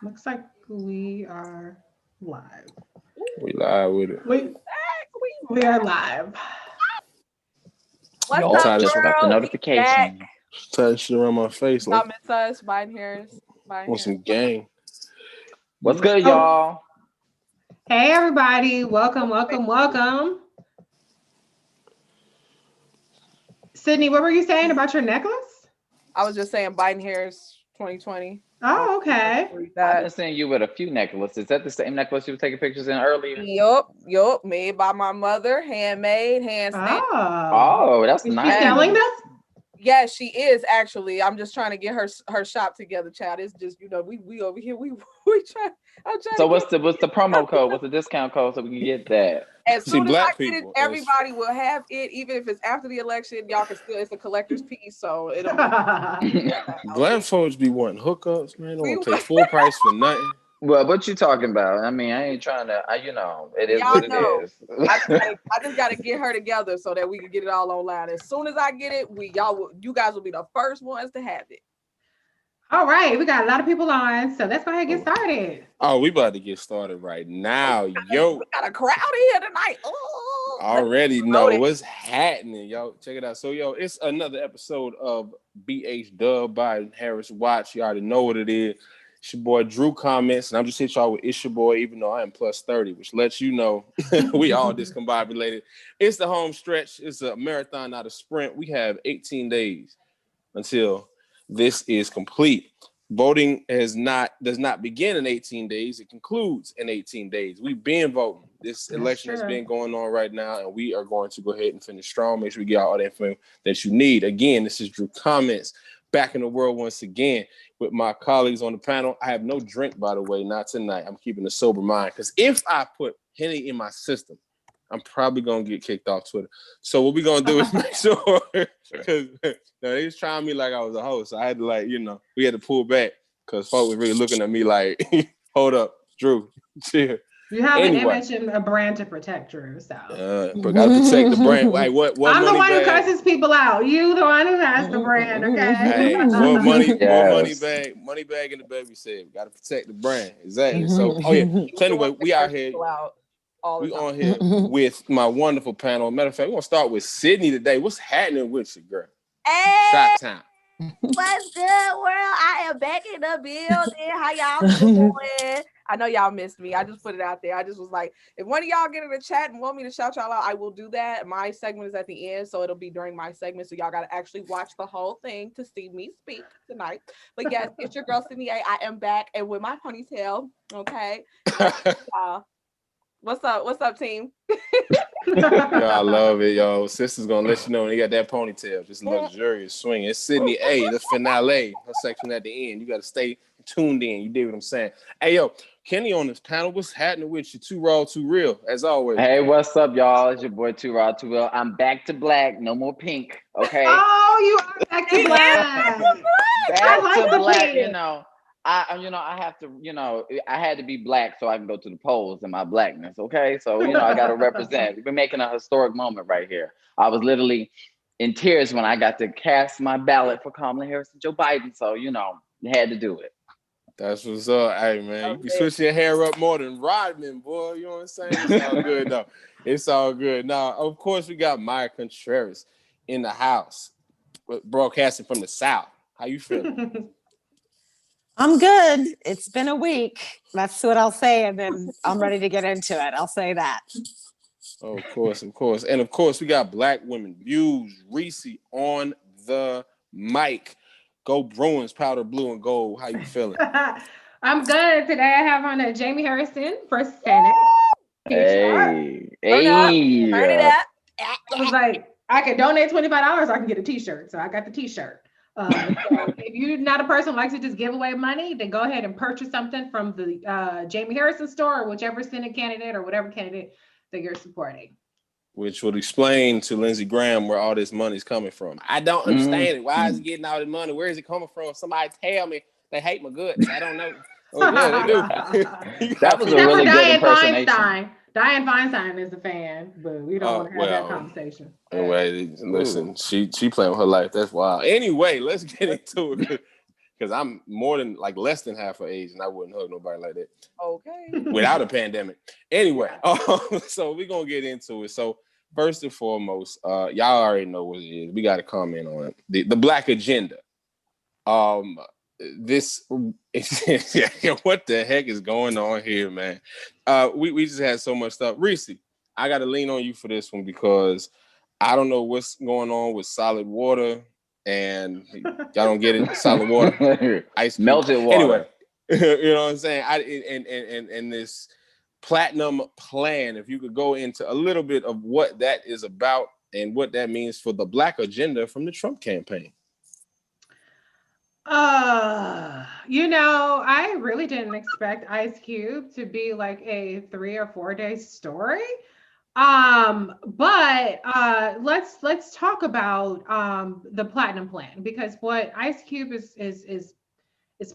Looks like we are live. We live with it. We are live. What's I'm up, tired of Just got the world? We back. notification. tired of shit around my face. Y'all Like, miss us? Biden Harris. Biden want Harris. some gang. What's good, Oh, y'all? hey everybody. Welcome. Sydney, what were you saying about your necklace? I was just saying Biden Harris 2020. Oh, okay. I've That. been seeing you with a few necklaces. Is that the same necklace you were taking pictures in earlier? Yup. Made by my mother, handmade, hand stamped. Oh. Oh, that's Is she selling nice. them? Yeah, she is actually. I'm just trying to get her shop together, child. It's just we over here we try. I'm trying So to get. what's the promo code? What's the discount code so we can get that? As See, soon as I black get it, people. everybody will have it, even if it's after the election. Y'all can still. It's a collector's piece, so it'll be. Black folks be wanting hookups, man. They We want to pay full price for nothing. Well, what you talking about? I mean, I ain't trying to. It is y'all what it know. is. I just gotta get her together so that we can get it all online. As soon as I get it, you guys will be the first ones to have it. All right, we got a lot of people on, so let's go ahead and get started. Oh, we about to get started right now. We Yo, got a crowd here tonight. Oh, already know what's happening, yo. Check it out. So, yo, it's another episode of BH Dub by Harris Watch. You already know what it is. It's your boy Drew Comments, and I'm just hit y'all with it's your boy, even though I am plus 30, which lets you know we all discombobulated. It's the home stretch. It's a marathon, not a sprint. We have 18 days until this is complete. Voting does not begin in 18 days. It concludes in 18 days. We've been voting. This election has been going on right now, and we are going to go ahead and finish strong. Make sure we get all the info that you need. Again, this is Drew Comments, back in the world once again with my colleagues on the panel. I have no drink, by the way, not tonight. I'm keeping a sober mind because if I put Henny in my system, I'm probably gonna get kicked off Twitter. So what we're gonna do is make sure because they was trying me like I was a host. So I had to we had to pull back because folks was really looking at me like, hold up, Drew, chill. You have an image and a brand to protect, Drew. So but gotta protect the brand. Like what I'm the one who bag? cusses people out. You the one who has the brand, okay? Hey, more money Yes. money bag in the baby said. We gotta protect the brand. Exactly. So So anyway, we out here. We on here with my wonderful panel. Matter of fact, we're gonna start with Sydney today. What's happening with you, girl? Hey, Shot time. what's good, world? I am back in the building. How y'all doing? I know y'all missed me. I just put it out there. I just was like, if one of y'all get in the chat and want me to shout y'all out, I will do that. My segment is at the end, so it'll be during my segment. So y'all gotta actually watch the whole thing to see me speak tonight. But yes, it's your girl Sydney A. I am back and with my ponytail. Okay. What's up, team? Yo, I love it, yo. Sister's gonna let you know when you got that ponytail, just luxurious swing. It's Sydney A, the finale, her section at the end. You gotta stay tuned in. You dig what I'm saying? Hey, yo, Kenny on this panel. What's happening with you? Too raw, too real, as always. Hey, what's up, y'all? It's your boy Too Raw Too Well. I'm back to black. No more pink. Okay. Oh, you are back to black. Back to black. Pink. I have to. I had to be black so I can go to the polls in my blackness. Okay, so I got to represent. We're making a historic moment right here. I was literally in tears when I got to cast my ballot for Kamala Harris and Joe Biden. So you had to do it. That's what's up. Hey, man, you can switch your hair up more than Rodman, boy. You know what I'm saying? It's all good, though. It's all good. Now, of course, we got Maya Contreras in the house, broadcasting from the South. How you feeling? I'm good. It's been a week. That's what I'll say, and then I'm ready to get into it. I'll say that. Oh, of course. And, of course, we got Black Women Views, Reese on the mic. Go Bruins, powder blue and gold. How you feeling? I'm good. Today I have on Jamie Harrison for Senate. Hey. Turn it up. I was like, I can donate $25 or I can get a t-shirt. So I got the t-shirt. So if you're not a person who likes to just give away money, then go ahead and purchase something from the Jamie Harrison store or whichever Senate candidate or whatever candidate that you're supporting. Which would explain to Lindsey Graham where all this money's coming from. I don't understand it. Why is he getting all the money? Where is it coming from? Somebody tell me. They hate my guts. I don't know. Oh, yeah, they do. That was a really good impersonation. Dianne Feinstein is a fan, but we don't want to have that conversation. Anyway, listen, she playing with her life. That's wild. Anyway, let's get into it. because I'm more than like less than half her age, and I wouldn't hug nobody like that. Okay. Without a pandemic. Anyway, so we're gonna get into it. So first and foremost, y'all already know what it is. We got to comment on it. The Black agenda. This what the heck is going on here, man? We just had so much stuff. Reese, I got to lean on you for this one because I don't know what's going on with solid water, and y'all don't get it. Solid water, ice cube. Melted water. Anyway, you know what I'm saying? And this platinum plan. If you could go into a little bit of what that is about and what that means for the Black agenda from the Trump campaign. I really didn't expect Ice Cube to be like a 3 or 4 day story. But let's talk about the platinum plan, because what Ice Cube is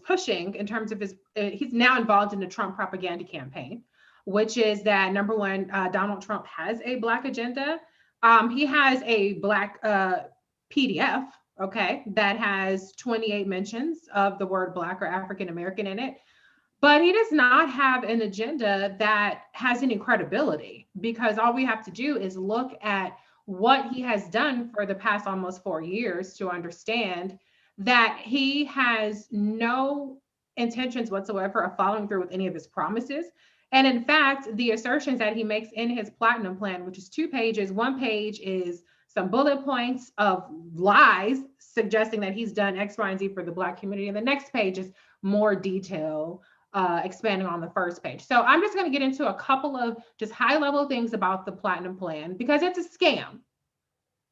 pushing in terms of he's now involved in the Trump propaganda campaign, which is that number one, Donald Trump has a Black agenda. He has a Black PDF. Okay, that has 28 mentions of the word Black or African American in it. But he does not have an agenda that has any credibility, because all we have to do is look at what he has done for the past almost 4 years to understand that he has no intentions whatsoever of following through with any of his promises. And in fact, the assertions that he makes in his platinum plan, which is 2 pages, 1 page is some bullet points of lies suggesting that he's done X, Y, and Z for the Black community. And the next page is more detail, expanding on the first page. So I'm just going to get into a couple of just high level things about the platinum plan, because it's a scam.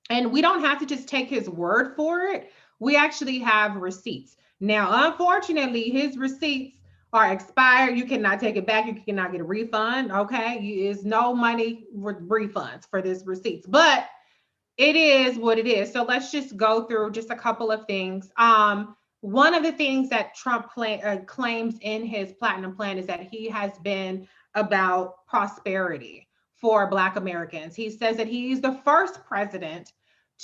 And we don't have to just take his word for it. We actually have receipts. Now, unfortunately, his receipts are expired. You cannot take it back. You cannot get a refund. Okay. There's no money refunds for this receipts, but it is what it is. So let's just go through just a couple of things. One of the things that Trump claims in his platinum plan is that he has been about prosperity for Black Americans. He says that he's the first president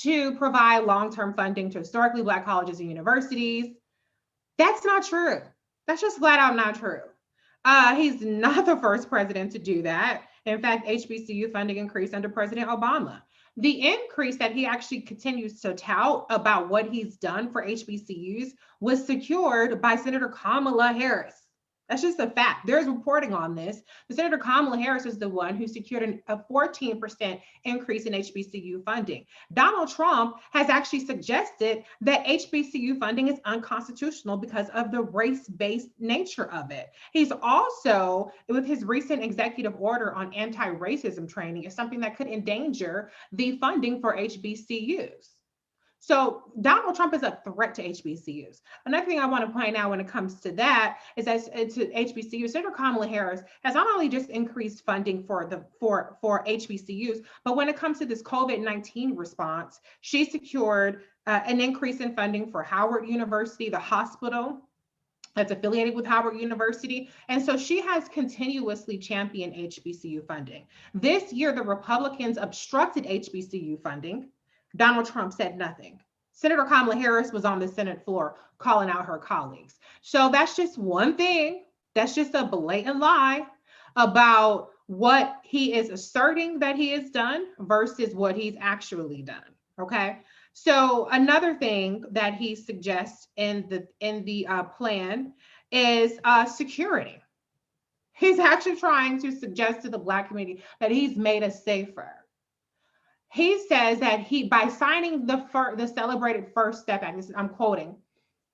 to provide long-term funding to historically Black colleges and universities. That's not true. That's just flat out not true. He's not the first president to do that. In fact, HBCU funding increased under President Obama. The increase that he actually continues to tout about what he's done for HBCUs was secured by Senator Kamala Harris. That's just a fact. There's reporting on this. But Senator Kamala Harris is the one who secured a 14% increase in HBCU funding. Donald Trump has actually suggested that HBCU funding is unconstitutional because of the race-based nature of it. He's also, with his recent executive order on anti-racism training, is something that could endanger the funding for HBCUs. So Donald Trump is a threat to HBCUs. Another thing I want to point out when it comes to that is that to HBCUs, Senator Kamala Harris has not only just increased funding for HBCUs, but when it comes to this COVID-19 response, she secured an increase in funding for Howard University, the hospital that's affiliated with Howard University. And so she has continuously championed HBCU funding. This year, the Republicans obstructed HBCU funding. Donald Trump said nothing. Senator Kamala Harris was on the Senate floor calling out her colleagues. So that's just one thing. That's just a blatant lie about what he is asserting that he has done versus what he's actually done. Okay. So another thing that he suggests in the plan is security. He's actually trying to suggest to the Black community that he's made us safer. He says that by signing the celebrated First Step Act, I'm quoting,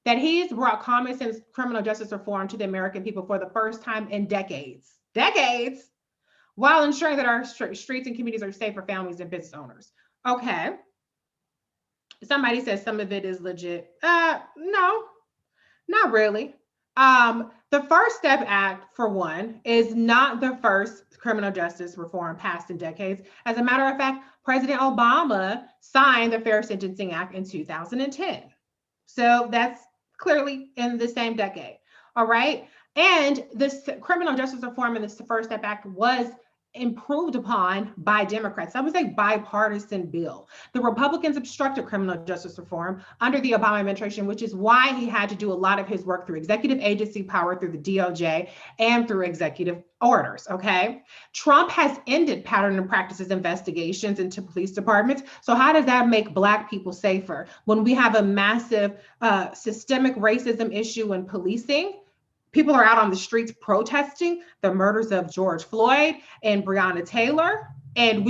that he's brought common sense criminal justice reform to the American people for the first time in decades, while ensuring that our streets and communities are safe for families and business owners. Okay. Somebody says some of it is legit. No, not really. The First Step Act, for one, is not the first criminal justice reform passed in decades. As a matter of fact, President Obama signed the Fair Sentencing Act in 2010. So that's clearly in the same decade. All right. And this criminal justice reform in the First Step Act was improved upon by Democrats. I would say bipartisan bill. The Republicans obstructed criminal justice reform under the Obama administration, which is why he had to do a lot of his work through executive agency power, through the DOJ, and through executive orders, okay? Trump has ended pattern and practices investigations into police departments. So how does that make Black people safer when we have a massive systemic racism issue in policing? People are out on the streets protesting the murders of George Floyd and Breonna Taylor. And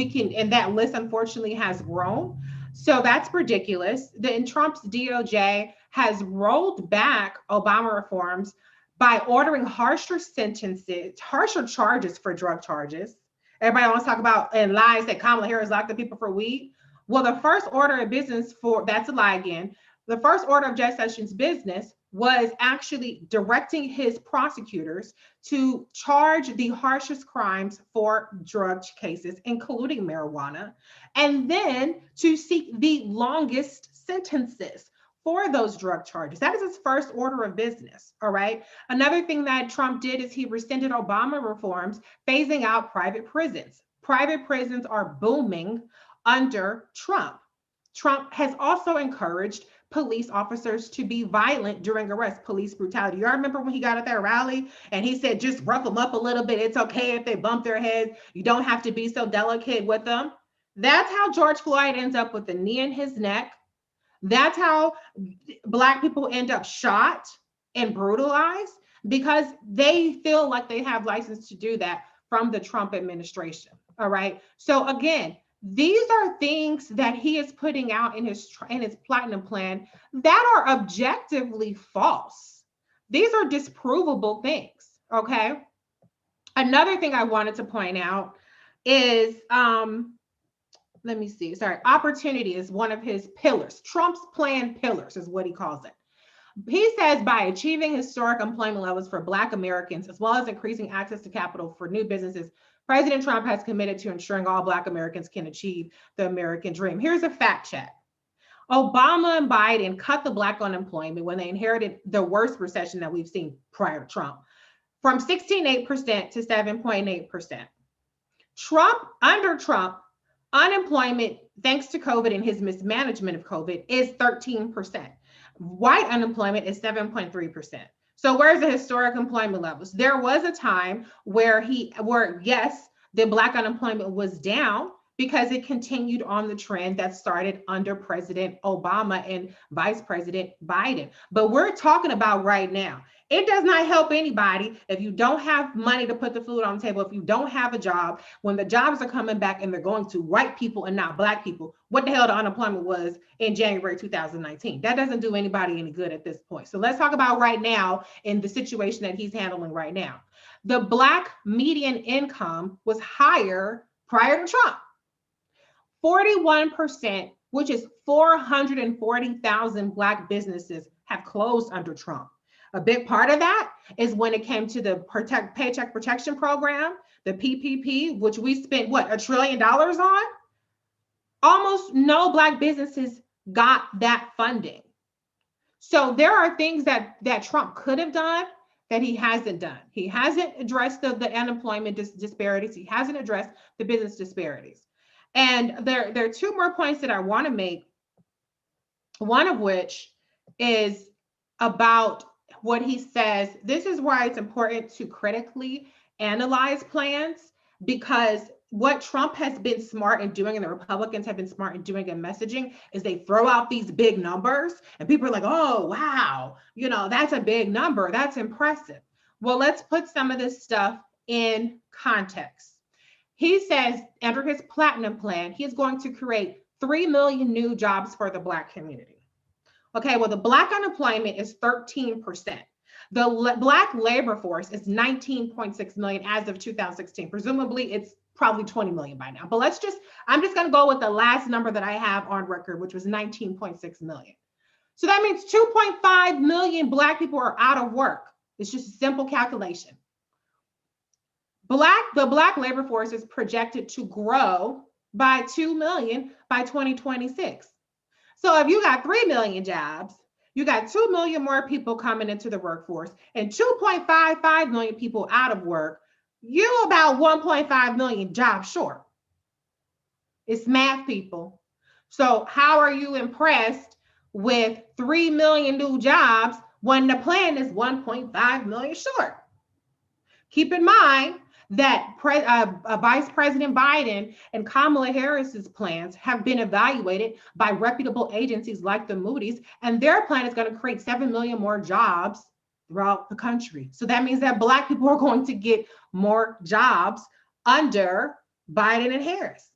that list unfortunately has grown. So that's ridiculous. Then Trump's DOJ has rolled back Obama reforms by ordering harsher sentences, harsher charges for drug charges. Everybody wants to talk about and lies that Kamala Harris locked the people for weed. Well, the first order of business that's a lie again. The first order of Jeff Sessions' business was actually directing his prosecutors to charge the harshest crimes for drug cases, including marijuana, and then to seek the longest sentences for those drug charges. That is his first order of business, all right? Another thing that Trump did is he rescinded Obama reforms, phasing out private prisons. Private prisons are booming under Trump. Trump has also encouraged police officers to be violent during arrest, police brutality. Y'all remember when he got at that rally and he said, just rough them up a little bit. It's okay if they bump their heads. You don't have to be so delicate with them. That's how George Floyd ends up with a knee in his neck. That's how Black people end up shot and brutalized, because they feel like they have license to do that from the Trump administration. All right. So again, these are things that he is putting out in his platinum plan that are objectively false. These are disprovable things, okay? Another thing I wanted to point out is, opportunity is one of his pillars. Trump's plan pillars is what he calls it. He says by achieving historic employment levels for Black Americans, as well as increasing access to capital for new businesses, President Trump has committed to ensuring all Black Americans can achieve the American dream. Here's a fact check. Obama and Biden cut the Black unemployment when they inherited the worst recession that we've seen prior to Trump, from 16.8% to 7.8%. Under Trump, unemployment, thanks to COVID and his mismanagement of COVID, is 13%. White unemployment is 7.3%. So where's the historic employment levels? There was a time where yes, the Black unemployment was down because it continued on the trend that started under President Obama and Vice President Biden. But we're talking about right now. It does not help anybody if you don't have money to put the food on the table, if you don't have a job, when the jobs are coming back and they're going to white people and not Black people. What the hell the unemployment was in January 2019. That doesn't do anybody any good at this point. So let's talk about right now in the situation that he's handling right now. The Black median income was higher prior to Trump. 41%, which is 440,000 Black businesses have closed under Trump. A big part of that is when it came to the Paycheck Protection Program, the PPP, which we spent, $1 trillion on? Almost no Black businesses got that funding. So there are things that Trump could have done that he hasn't done. He hasn't addressed the unemployment disparities. He hasn't addressed the business disparities. And there are two more points that I want to make, one of which is about what he says. This is why it's important to critically analyze plans, because what Trump has been smart in doing and the Republicans have been smart in doing in messaging is they throw out these big numbers and people are like, oh, wow, that's a big number. That's impressive. Well, let's put some of this stuff in context. He says under his platinum plan, he's going to create 3 million new jobs for the Black community. Okay, well, the Black unemployment is 13%. The Black labor force is 19.6 million as of 2016. Presumably, it's probably 20 million by now. But I'm just going to go with the last number that I have on record, which was 19.6 million. So that means 2.5 million Black people are out of work. It's just a simple calculation. The Black labor force is projected to grow by 2 million by 2026. So if you got 3 million jobs, you got 2 million more people coming into the workforce and 2.55 million people out of work. You about 1.5 million jobs short. It's math, people. So how are you impressed with 3 million new jobs when the plan is 1.5 million short? Keep in mind that Vice President Biden and Kamala Harris's plans have been evaluated by reputable agencies like the Moody's, and their plan is going to create 7 million more jobs throughout the country. So that means that Black people are going to get more jobs under Biden and Harris.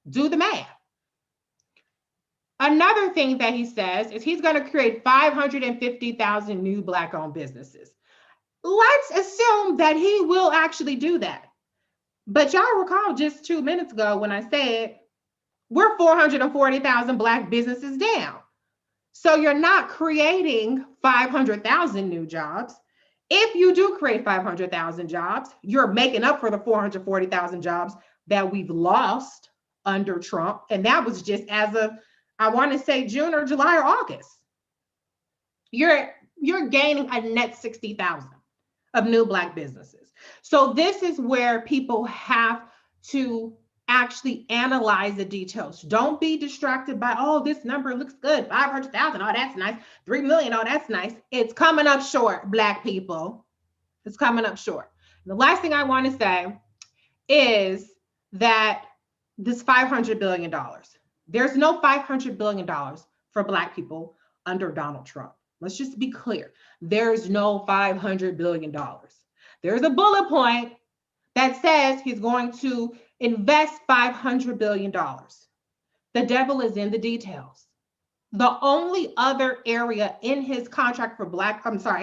Do the math. Another thing that he says is he's going to create 550,000 new Black-owned businesses. Let's assume that he will actually do that. But y'all recall just 2 minutes ago when I said we're 440,000 Black businesses down. So you're not creating 500,000 new jobs. If you do create 500,000 jobs, you're making up for the 440,000 jobs that we've lost under Trump. And that was just as of, I want to say June or July or August. You're gaining a net 60,000 of new Black businesses. So this is where people have to actually analyze the details. Don't be distracted by, oh, this number looks good, 500,000, oh, that's nice, 3 million, oh, that's nice. It's coming up short, Black people. It's coming up short. The last thing I want to say is that this $500 billion, there's no $500 billion for Black people under Donald Trump. Let's just be clear. There's no $500 billion. There's a bullet point that says he's going to invest $500 billion. The devil is in the details. The only other area in his contract for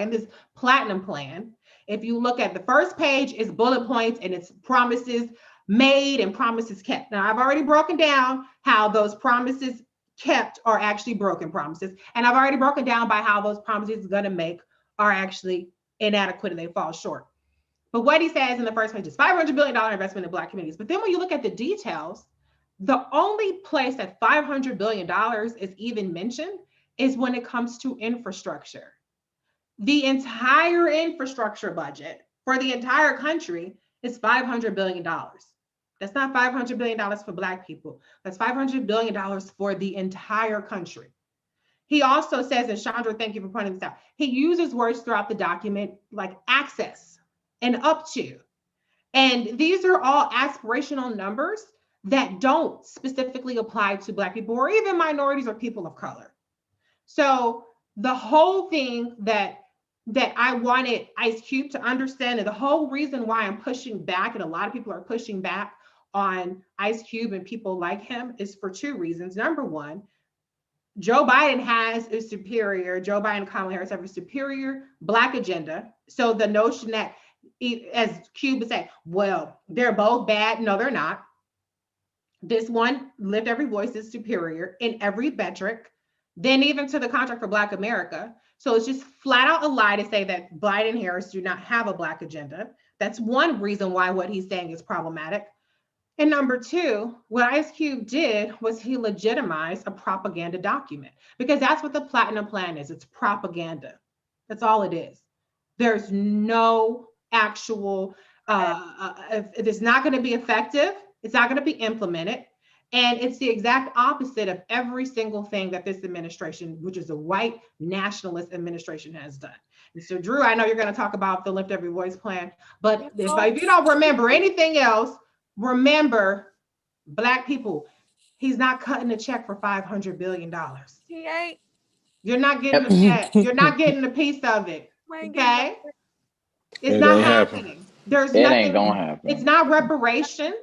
in this platinum plan, if you look at the first page, is bullet points and it's promises made and promises kept. Now, I've already broken down how those promises kept are actually broken promises. And I've already broken down by how those promises he's going to make are actually inadequate and they fall short. But what he says in the first page is $500 billion investment in Black communities. But then when you look at the details, the only place that $500 billion is even mentioned is when it comes to infrastructure. The entire infrastructure budget for the entire country is $500 billion. That's not $500 billion for Black people. That's $500 billion for the entire country. He also says, and Chandra, thank you for pointing this out, he uses words throughout the document like access and up to. And these are all aspirational numbers that don't specifically apply to Black people or even minorities or people of color. So the whole thing that I wanted Ice Cube to understand, and the whole reason why I'm pushing back, and a lot of people are pushing back on Ice Cube and people like him, is for two reasons. Number one, Joe Biden and Kamala Harris have a superior Black agenda. So the notion that, as Cube would say, well, they're both bad. No, they're not. This one, Lift Every Voice, is superior in every metric, then even to the Contract for Black America. So it's just flat out a lie to say that Biden and Harris do not have a Black agenda. That's one reason why what he's saying is problematic. And number two, what Ice Cube did was he legitimized a propaganda document, because that's what the Platinum Plan is. It's propaganda. That's all it is. There's no actual, if it's not going to be effective, it's not going to be implemented. And it's the exact opposite of every single thing that this administration, which is a white nationalist administration, has done. And so, Drew, I know you're going to talk about the Lift Every Voice plan, but if you don't remember anything else, remember, Black people, he's not cutting a check for $500 billion. He ain't. You're not getting a check. You're not getting a piece of it. Okay? It's not happening. There's nothing. It ain't gonna happen. It's not reparations.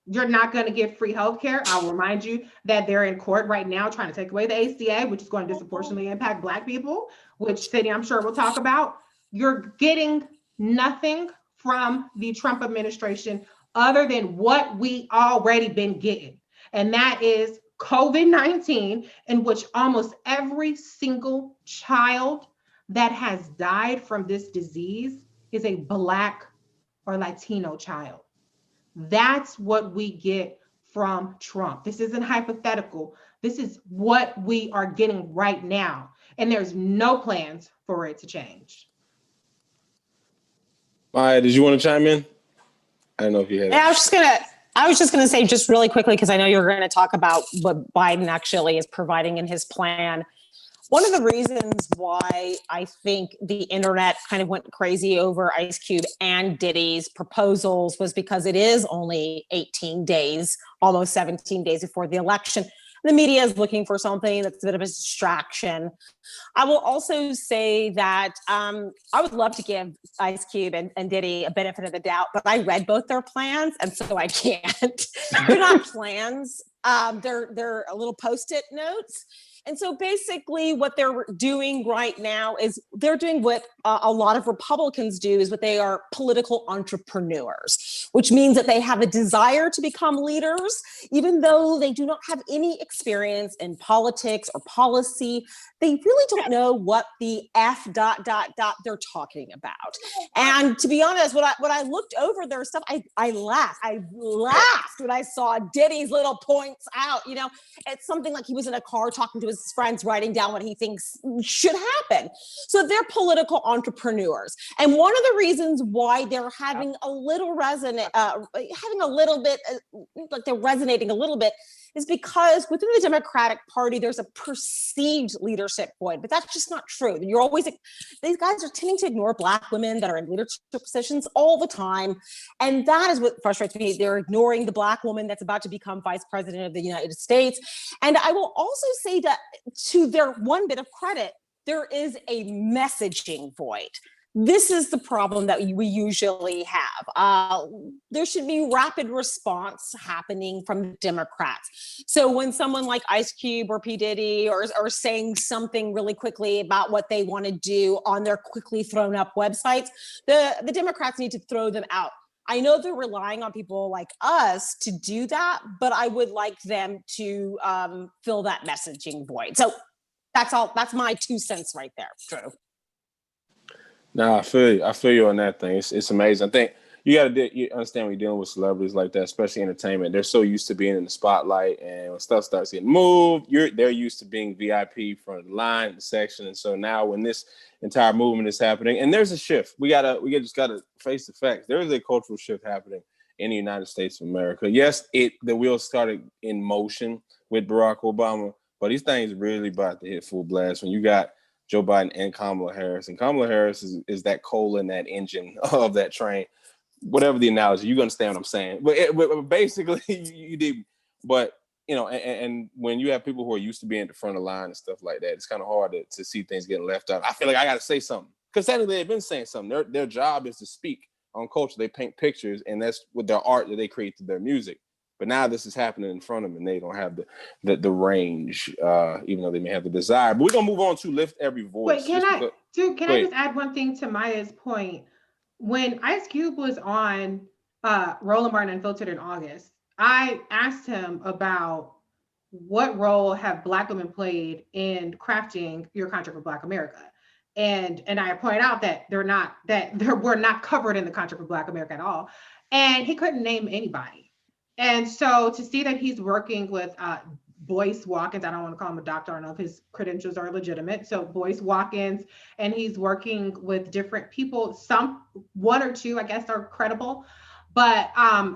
You're not going to get free health care. I'll remind you that they're in court right now trying to take away the ACA, which is going to disproportionately impact Black people, which Cindy, I'm sure we'll talk about. You're getting nothing from the Trump administration other than what we already been getting. And that is COVID-19, in which almost every single child that has died from this disease is a Black or Latino child. That's what we get from Trump. This isn't hypothetical. This is what we are getting right now. And there's no plans for it to change. Maya, did you want to chime in? I don't know if you had. And I was just gonna say just really quickly, because I know you're going to talk about what Biden actually is providing in his plan. One of the reasons why I think the internet kind of went crazy over Ice Cube and Diddy's proposals was because it is only 18 days, almost 17 days before the election. The media is looking for something that's a bit of a distraction. I will also say that I would love to give Ice Cube and Diddy a benefit of the doubt, but I read both their plans, and so I can't. They're not plans. They're a little Post-it notes. And so basically what they're doing right now is they're doing what a lot of Republicans do, is what they are political entrepreneurs, which means that they have a desire to become leaders, even though they do not have any experience in politics or policy. They really don't know what the they're talking about. And to be honest, when I looked over their stuff, I laughed. I laughed when I saw Diddy's little points out. You know, it's something like he was in a car talking to his friends, writing down what he thinks should happen. So they're political entrepreneurs. And one of the reasons why they're having a little resonate, having a little bit, like they're resonating a little bit, is because within the Democratic Party, there's a perceived leadership void, but that's just not true. You're always, these guys are tending to ignore Black women that are in leadership positions all the time. And that is what frustrates me. They're ignoring the Black woman that's about to become vice president of the United States. And I will also say that to their one bit of credit, there is a messaging void. This is the problem that we usually have. There should be rapid response happening from Democrats. So when someone like Ice Cube or P. Diddy are saying something really quickly about what they want to do on their quickly thrown up websites, the Democrats need to throw them out. I know they're relying on people like us to do that, but I would like them to fill that messaging void. So that's all. That's my 2 cents right there, Drew. No, I feel you on that thing. It's amazing. I think you understand when you're dealing with celebrities like that, especially entertainment. They're so used to being in the spotlight, and when stuff starts getting moved, they're used to being VIP front of the line, the section. And so now when this entire movement is happening, and there's a shift, we just gotta face the facts. There is a cultural shift happening in the United States of America. Yes, the wheels started in motion with Barack Obama, but these things really about to hit full blast when you got Joe Biden and Kamala Harris. And Kamala Harris is that coal in that engine of that train. Whatever the analogy, you understand what I'm saying. But basically, you did. But, you know, and when you have people who are used to being at the front of the line and stuff like that, it's kind of hard to see things getting left out. I feel like I got to say something. Because technically, they've been saying something. Their job is to speak on culture. They paint pictures, and that's with their art that they create through their music. But now this is happening in front of them, and they don't have the range, even though they may have the desire. But we're gonna move on to lift every voice. Wait, can I just add one thing to Maya's point? When Ice Cube was on Roland Martin Unfiltered in August, I asked him about what role have Black women played in crafting your contract with Black America. And I pointed out that we're not covered in the contract with Black America at all. And he couldn't name anybody. And so to see that he's working with Boyce Watkins, I don't want to call him a doctor, I don't know if his credentials are legitimate. So Boyce Watkins, and he's working with different people. One or two, I guess, are credible, but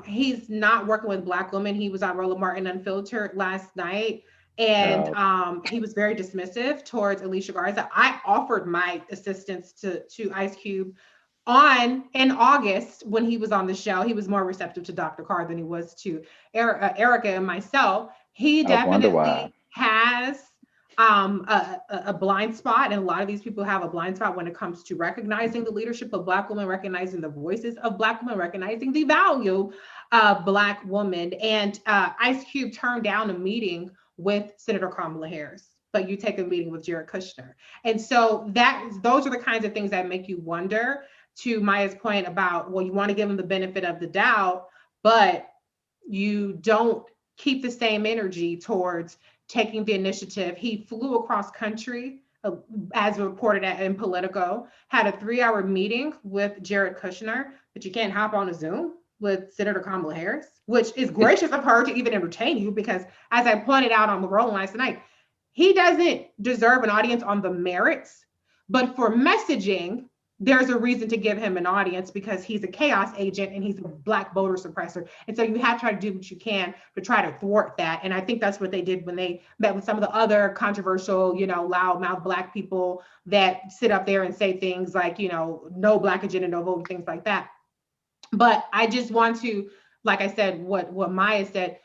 he's not working with Black women. He was on Roland Martin Unfiltered last night, and he was very dismissive towards Alicia Garza. I offered my assistance to Ice Cube in August when he was on the show. He was more receptive to Dr. Carr than he was to Erica and myself. He definitely has a blind spot, and a lot of these people have a blind spot when it comes to recognizing the leadership of Black women, recognizing the voices of Black women, recognizing the value of Black women. And Ice Cube turned down a meeting with Senator Kamala Harris, but you take a meeting with Jared Kushner. And so those are the kinds of things that make you wonder, to Maya's point about, well, you want to give them the benefit of the doubt, but you don't keep the same energy towards taking the initiative. He flew across country, as reported in Politico, had a 3-hour meeting with Jared Kushner, but you can't hop on a Zoom with Senator Kamala Harris, which is gracious of her to even entertain you, because as I pointed out on the Roland last night, he doesn't deserve an audience on the merits, but for messaging, there's a reason to give him an audience because he's a chaos agent and he's a black voter suppressor. And so you have to try to do what you can to try to thwart that. And I think that's what they did when they met with some of the other controversial, loudmouth black people that sit up there and say things like, no black agenda, no vote, things like that. But I just want to, like I said, what Maya said,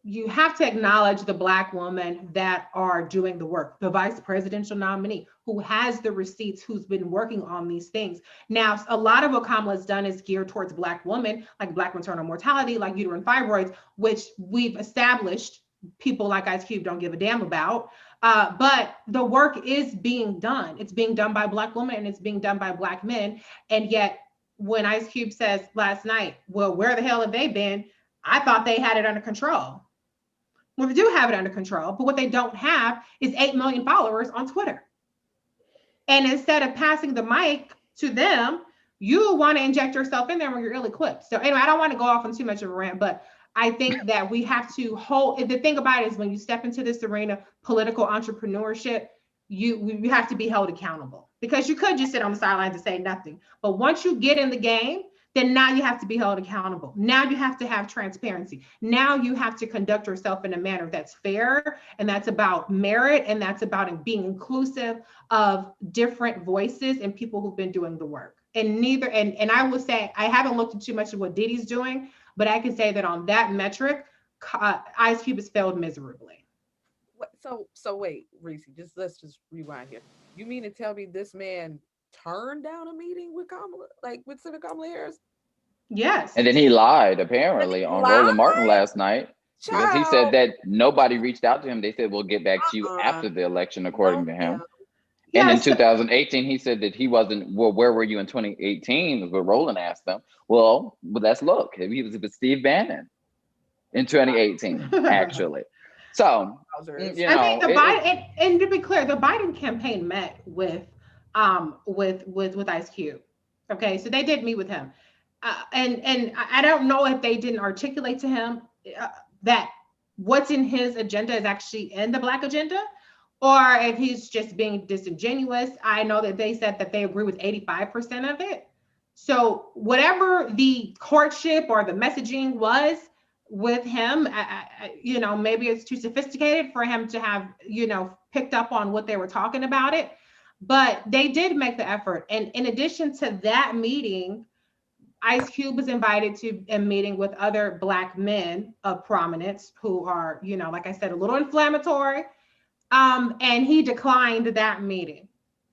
you have to acknowledge the black women that are doing the work, the vice presidential nominee who has the receipts, who's been working on these things. Now, a lot of what Kamala's done is geared towards black women, like black maternal mortality, like uterine fibroids, which we've established people like Ice Cube don't give a damn about. But the work is being done. It's being done by black women and it's being done by black men. And yet when Ice Cube says last night, well, where the hell have they been? I thought they had it under control. Well, they do have it under control, but what they don't have is 8 million followers on Twitter. And instead of passing the mic to them, you want to inject yourself in there when you're ill-equipped. So anyway, I don't want to go off on too much of a rant, but I think that we have to the thing about it is when you step into this arena, political entrepreneurship, you have to be held accountable because you could just sit on the sidelines and say nothing. But once you get in the game, then now you have to be held accountable. Now you have to have transparency. Now you have to conduct yourself in a manner that's fair, and that's about merit, and that's about being inclusive of different voices and people who've been doing the work. And I will say, I haven't looked at too much of what Diddy's doing, but I can say that on that metric, Ice Cube has failed miserably. So wait, Reese, let's just rewind here. You mean to tell me this man turned down a meeting with Kamala, with Senator Kamala Harris? Yes. And then he lied apparently on Roland Martin last night because he said that nobody reached out to him. They said, we'll get back to you after the election, according to him. And in 2018, he said that he wasn't, well, where were you in 2018? Was what Roland asked them. Well, let's look. He was with Steve Bannon in 2018, actually. So, I mean, and to be clear, the Biden campaign met with Ice Cube. Okay, so they did meet with him. And I don't know if they didn't articulate to him that what's in his agenda is actually in the Black agenda, or if he's just being disingenuous. I know that they said that they agree with 85% of it. So whatever the courtship or the messaging was with him, maybe it's too sophisticated for him to have, picked up on what they were talking about it. But they did make the effort. And in addition to that meeting, Ice Cube was invited to a meeting with other Black men of prominence who are, like I said, a little inflammatory. And he declined that meeting.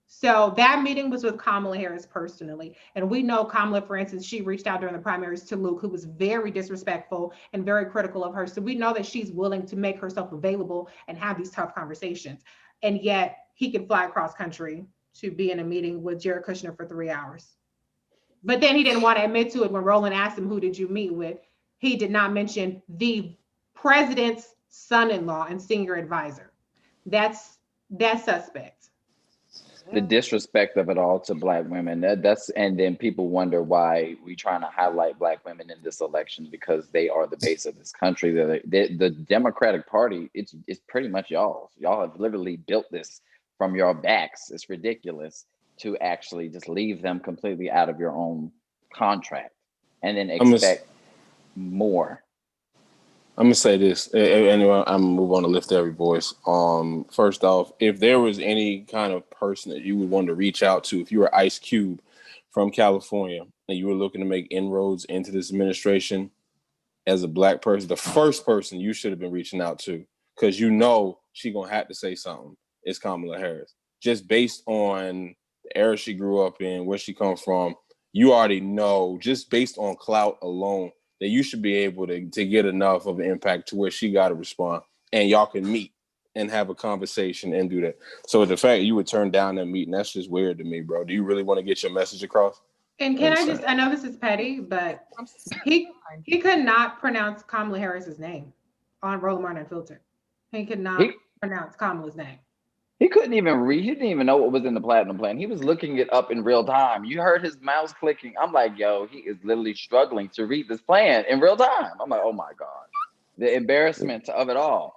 So that meeting was with Kamala Harris personally. And we know Kamala, for instance, she reached out during the primaries to Luke, who was very disrespectful and very critical of her. So we know that she's willing to make herself available and have these tough conversations. And yet he could fly across country to be in a meeting with Jared Kushner for 3 hours. But then he didn't want to admit to it when Roland asked him, who did you meet with? He did not mention the president's son-in-law and senior advisor. That's suspect. The disrespect of it all to Black women. And then people wonder why we trying to highlight Black women in this election, because they are the base of this country. The Democratic Party, it's pretty much y'all. Y'all have literally built this from your backs. It's ridiculous to actually just leave them completely out of your own contract and then expect more. I'm gonna say this. Anyway, I'm gonna move on to Lift Every Voice. First off, if there was any kind of person that you would want to reach out to, if you were Ice Cube from California and you were looking to make inroads into this administration as a Black person, the first person you should have been reaching out to, because she gonna have to say something, is Kamala Harris. Just based on the era she grew up in, where she comes from, you already know, just based on clout alone, that you should be able to get enough of an impact to where she got to respond and y'all can meet and have a conversation and do that. So the fact you would turn down that meeting, that's just weird to me, bro. Do you really want to get your message across? And I know this is petty, but he could not pronounce Kamala Harris's name on Roland Martin Unfiltered. He could not pronounce Kamala's name. He couldn't even read. He didn't even know what was in the platinum plan. He was looking it up in real time. You heard his mouse clicking. I'm like, yo, he is literally struggling to read this plan in real time. I'm like, oh my God. The embarrassment of it all.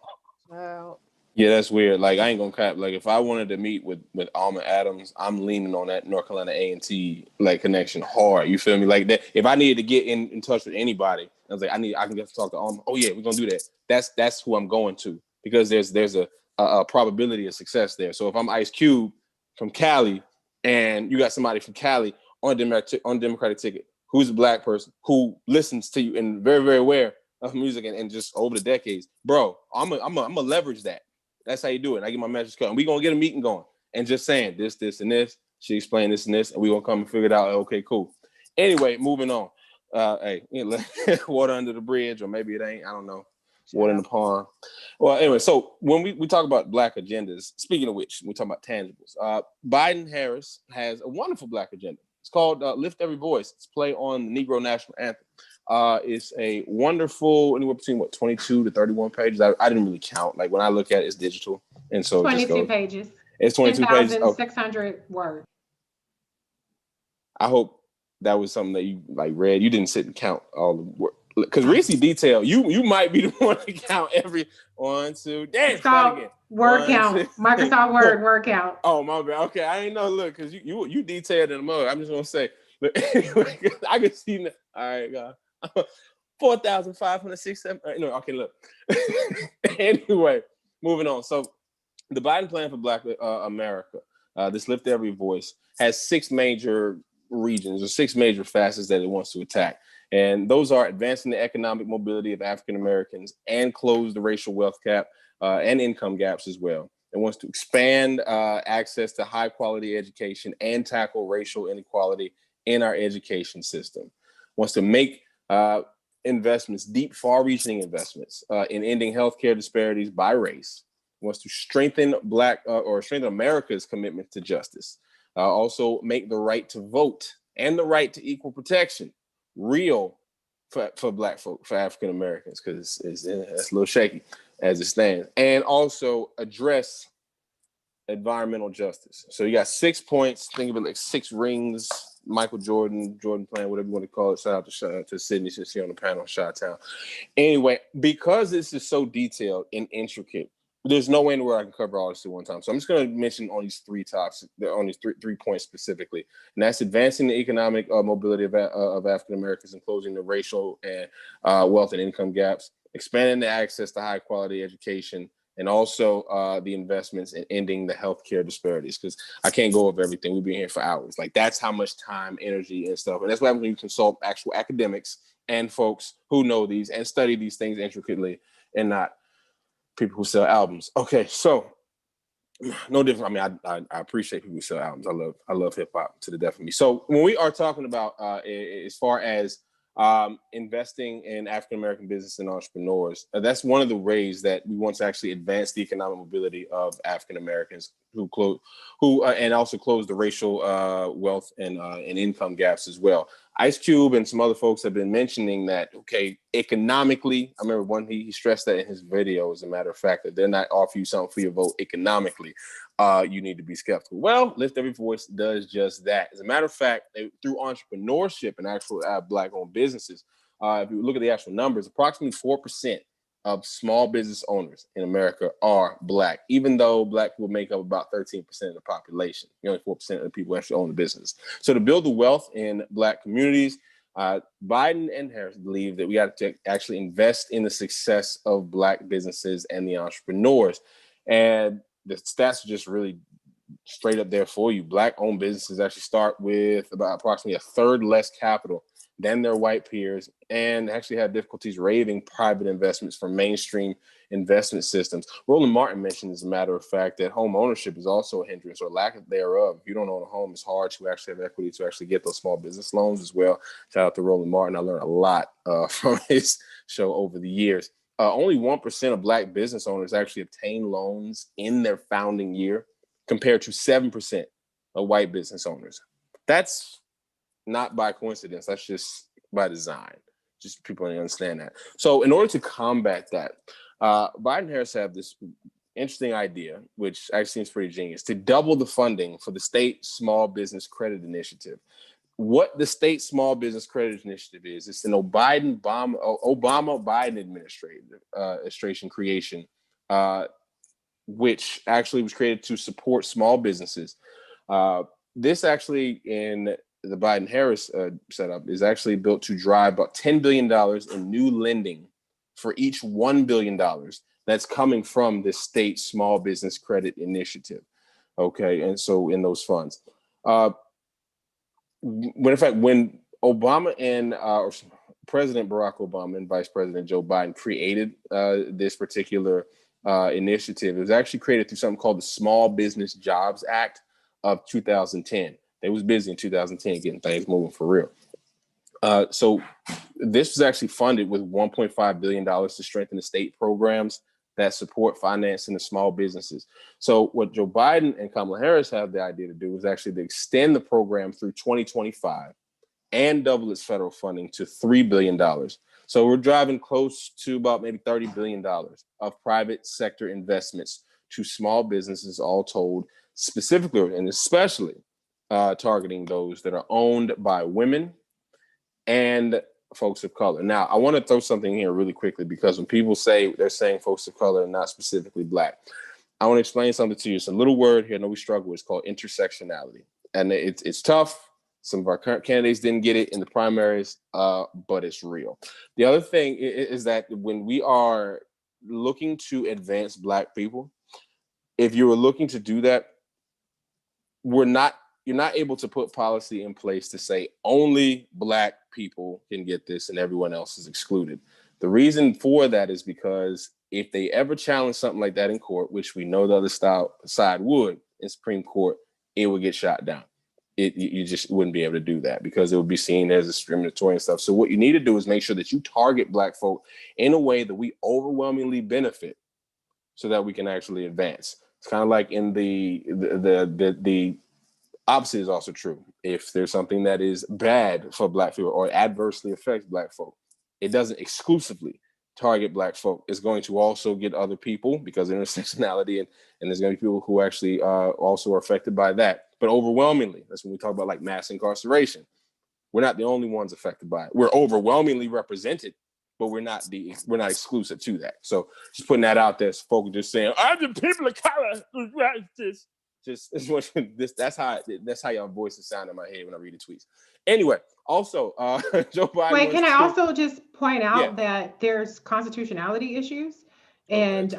Well, Yeah, that's weird. Like, I ain't gonna cap. Like, if I wanted to meet with Alma Adams, I'm leaning on that North Carolina A&T like connection hard. You feel me? Like that. If I needed to get in touch with anybody, I was like, I can get to talk to Alma. Oh yeah, we're gonna do that. That's who I'm going to, because there's a probability of success there. So if I'm Ice Cube from Cali, and you got somebody from Cali on Democratic ticket who's a Black person who listens to you and very, very aware of music and just over the decades, bro, I'm a leverage that. That's how you do it. I get my message cut, and we gonna get a meeting going, and just saying this, and this. She explained this and this, and we gonna come and figure it out. Okay, cool. Anyway, moving on. Hey, water under the bridge, or maybe it ain't. I don't know. Water in the pond. Well, anyway, so when we talk about Black agendas, speaking of which, we talk about tangibles. Biden-Harris has a wonderful Black agenda. It's called Lift Every Voice. It's play on the Negro National Anthem. It's a wonderful, anywhere between 22 to 31 pages. I didn't really count. Like, when I look at it, it's digital, and so 22 pages. It's 22 pages. 10,600 words. I hope that was something that you like read. You didn't sit and count all the words, because Reese detail. You might be the one to count every 1, 2. Damn, start again. Word count. Microsoft Word count. Oh, my bad. Okay, I ain't know. Look, because you detailed in the mug. I'm just gonna say. Look, anyway, I can see that. All right, God. 4,567. No, okay, look. Anyway, moving on. So the Biden plan for Black America, this Lift Every Voice, has 6 major regions or 6 major facets that it wants to attack. And those are advancing the economic mobility of African Americans and close the racial wealth gap and income gaps as well. It wants to expand access to high quality education and tackle racial inequality in our education system. Wants to make investments, deep, far-reaching investments in ending healthcare disparities by race. Wants to strengthen strengthen America's commitment to justice. Also make the right to vote and the right to equal protection real for Black folk, for African Americans, because it's a little shaky as it stands. And also address environmental justice. So you got 6 points. Think of it like 6 rings. Michael Jordan plan, whatever you want to call it. Shout out to Sydney, since she's on the panel, Chi-Town. Anyway, because this is so detailed and intricate, there's no way where I can cover all this at one time. So I'm just going to mention on these 3 topics, on these three points specifically. And that's advancing the economic mobility of African Americans and closing the racial and wealth and income gaps, expanding the access to high quality education, and also the investments in ending the healthcare disparities. Because I can't go over everything. We've been here for hours. Like, that's how much time, energy, and stuff. And that's what happens when you consult actual academics and folks who know these and study these things intricately, and not people who sell albums. Okay, so no different. I mean, I appreciate people who sell albums. I love hip hop to the death of me. So when we are talking about as far as investing in African American business and entrepreneurs, that's one of the ways that we want to actually advance the economic mobility of African Americans and also close the racial wealth and income gaps as well. Ice Cube and some other folks have been mentioning that, okay, economically, I remember he stressed that in his video, as a matter of fact, that they're not offering you something for your vote economically. You need to be skeptical. Well, Lift Every Voice does just that. As a matter of fact, through entrepreneurship and actual Black-owned businesses, if you look at the actual numbers, approximately 4% of small business owners in America are Black, even though Black people make up about 13% of the population. Only 4% of the people actually own the business. So to build the wealth in Black communities, Biden and Harris believe that we got to actually invest in the success of Black businesses and the entrepreneurs. And the stats are just really straight up there for you. Black-owned businesses actually start with about approximately a third less capital than their white peers, and actually have difficulties raising private investments from mainstream investment systems. Roland Martin mentioned, as a matter of fact, that home ownership is also a hindrance, or lack thereof. If you don't own a home, it's hard to actually have equity to actually get those small business loans as well. Shout out to Roland Martin. I learned a lot from his show over the years. Only 1% of Black business owners actually obtain loans in their founding year, compared to 7% of white business owners. That's not by coincidence. That's just by design. Just people don't understand that. So in order to combat that, Biden and Harris have this interesting idea, which actually seems pretty genius, to double the funding for the state small business credit initiative. What the state small business credit initiative is, it's an Obama-Biden administration creation which actually was created to support small businesses. This actually, in the Biden-Harris setup, is actually built to drive about $10 billion in new lending for each $1 billion that's coming from the state small business credit initiative. Okay, and so in those funds, when Obama and President Barack Obama and Vice President Joe Biden created this particular initiative, it was actually created through something called the Small Business Jobs Act of 2010. They was busy in 2010 getting things moving for real. So this was actually funded with $1.5 billion to strengthen the state programs that support financing the small businesses. So what Joe Biden and Kamala Harris have the idea to do is actually to extend the program through 2025 and double its federal funding to $3 billion. So we're driving close to about maybe $30 billion of private sector investments to small businesses, all told, specifically and especially targeting those that are owned by women and folks of color. Now, I want to throw something here really quickly, because when people say they're saying folks of color and not specifically Black, I want to explain something to you. It's a little word here I know we struggle with. It's called intersectionality. And it's tough. Some of our current candidates didn't get it in the primaries, but it's real. The other thing is that when we are looking to advance Black people, if you were looking to do that, you're not able to put policy in place to say only Black people can get this and everyone else is excluded. The reason for that is because if they ever challenge something like that in court, which we know the other side would in Supreme Court, it would get shot down. You just wouldn't be able to do that because it would be seen as discriminatory and stuff. So what you need to do is make sure that you target Black folk in a way that we overwhelmingly benefit so that we can actually advance. It's kind of like in the opposite is also true. If there's something that is bad for Black people or adversely affects Black folk, it doesn't exclusively target Black folk. It's going to also get other people because of intersectionality, and there's going to be people who actually also are affected by that. But overwhelmingly, that's when we talk about like mass incarceration. We're not the only ones affected by it. We're overwhelmingly represented, but we're not exclusive to that. So just putting that out there, so folks just saying, "I'm the people of color." That's how y'all voices sound in my head when I read the tweets. Anyway, also Joe Biden. Wait, can I also just point out that there's constitutionality issues, and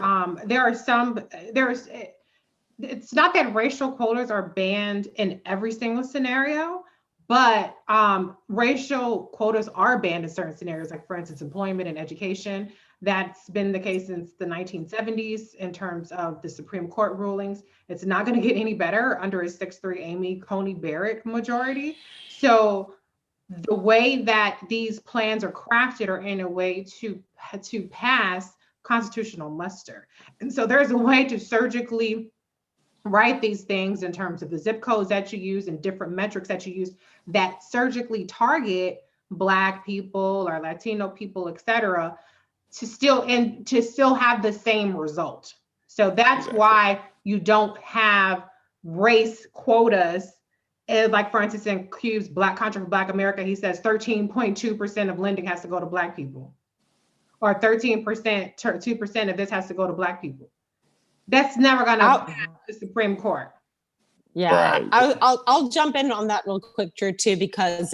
it's not that racial quotas are banned in every single scenario, but racial quotas are banned in certain scenarios, like for instance, employment and education. That's been the case since the 1970s in terms of the Supreme Court rulings. It's not going to get any better under a 6-3 Amy Coney Barrett majority. So the way that these plans are crafted are in a way to pass constitutional muster. And so there's a way to surgically write these things in terms of the zip codes that you use and different metrics that you use that surgically target Black people or Latino people, et cetera, to still have the same result. So that's why you don't have race quotas. Like for instance, in Cube's Black Contra for Black America, he says 13.2% of lending has to go to Black people, or 13%, 2% of this has to go to Black people. That's never gonna pass the Supreme Court. Yeah, right. I'll jump in on that real quick, Drew, too, because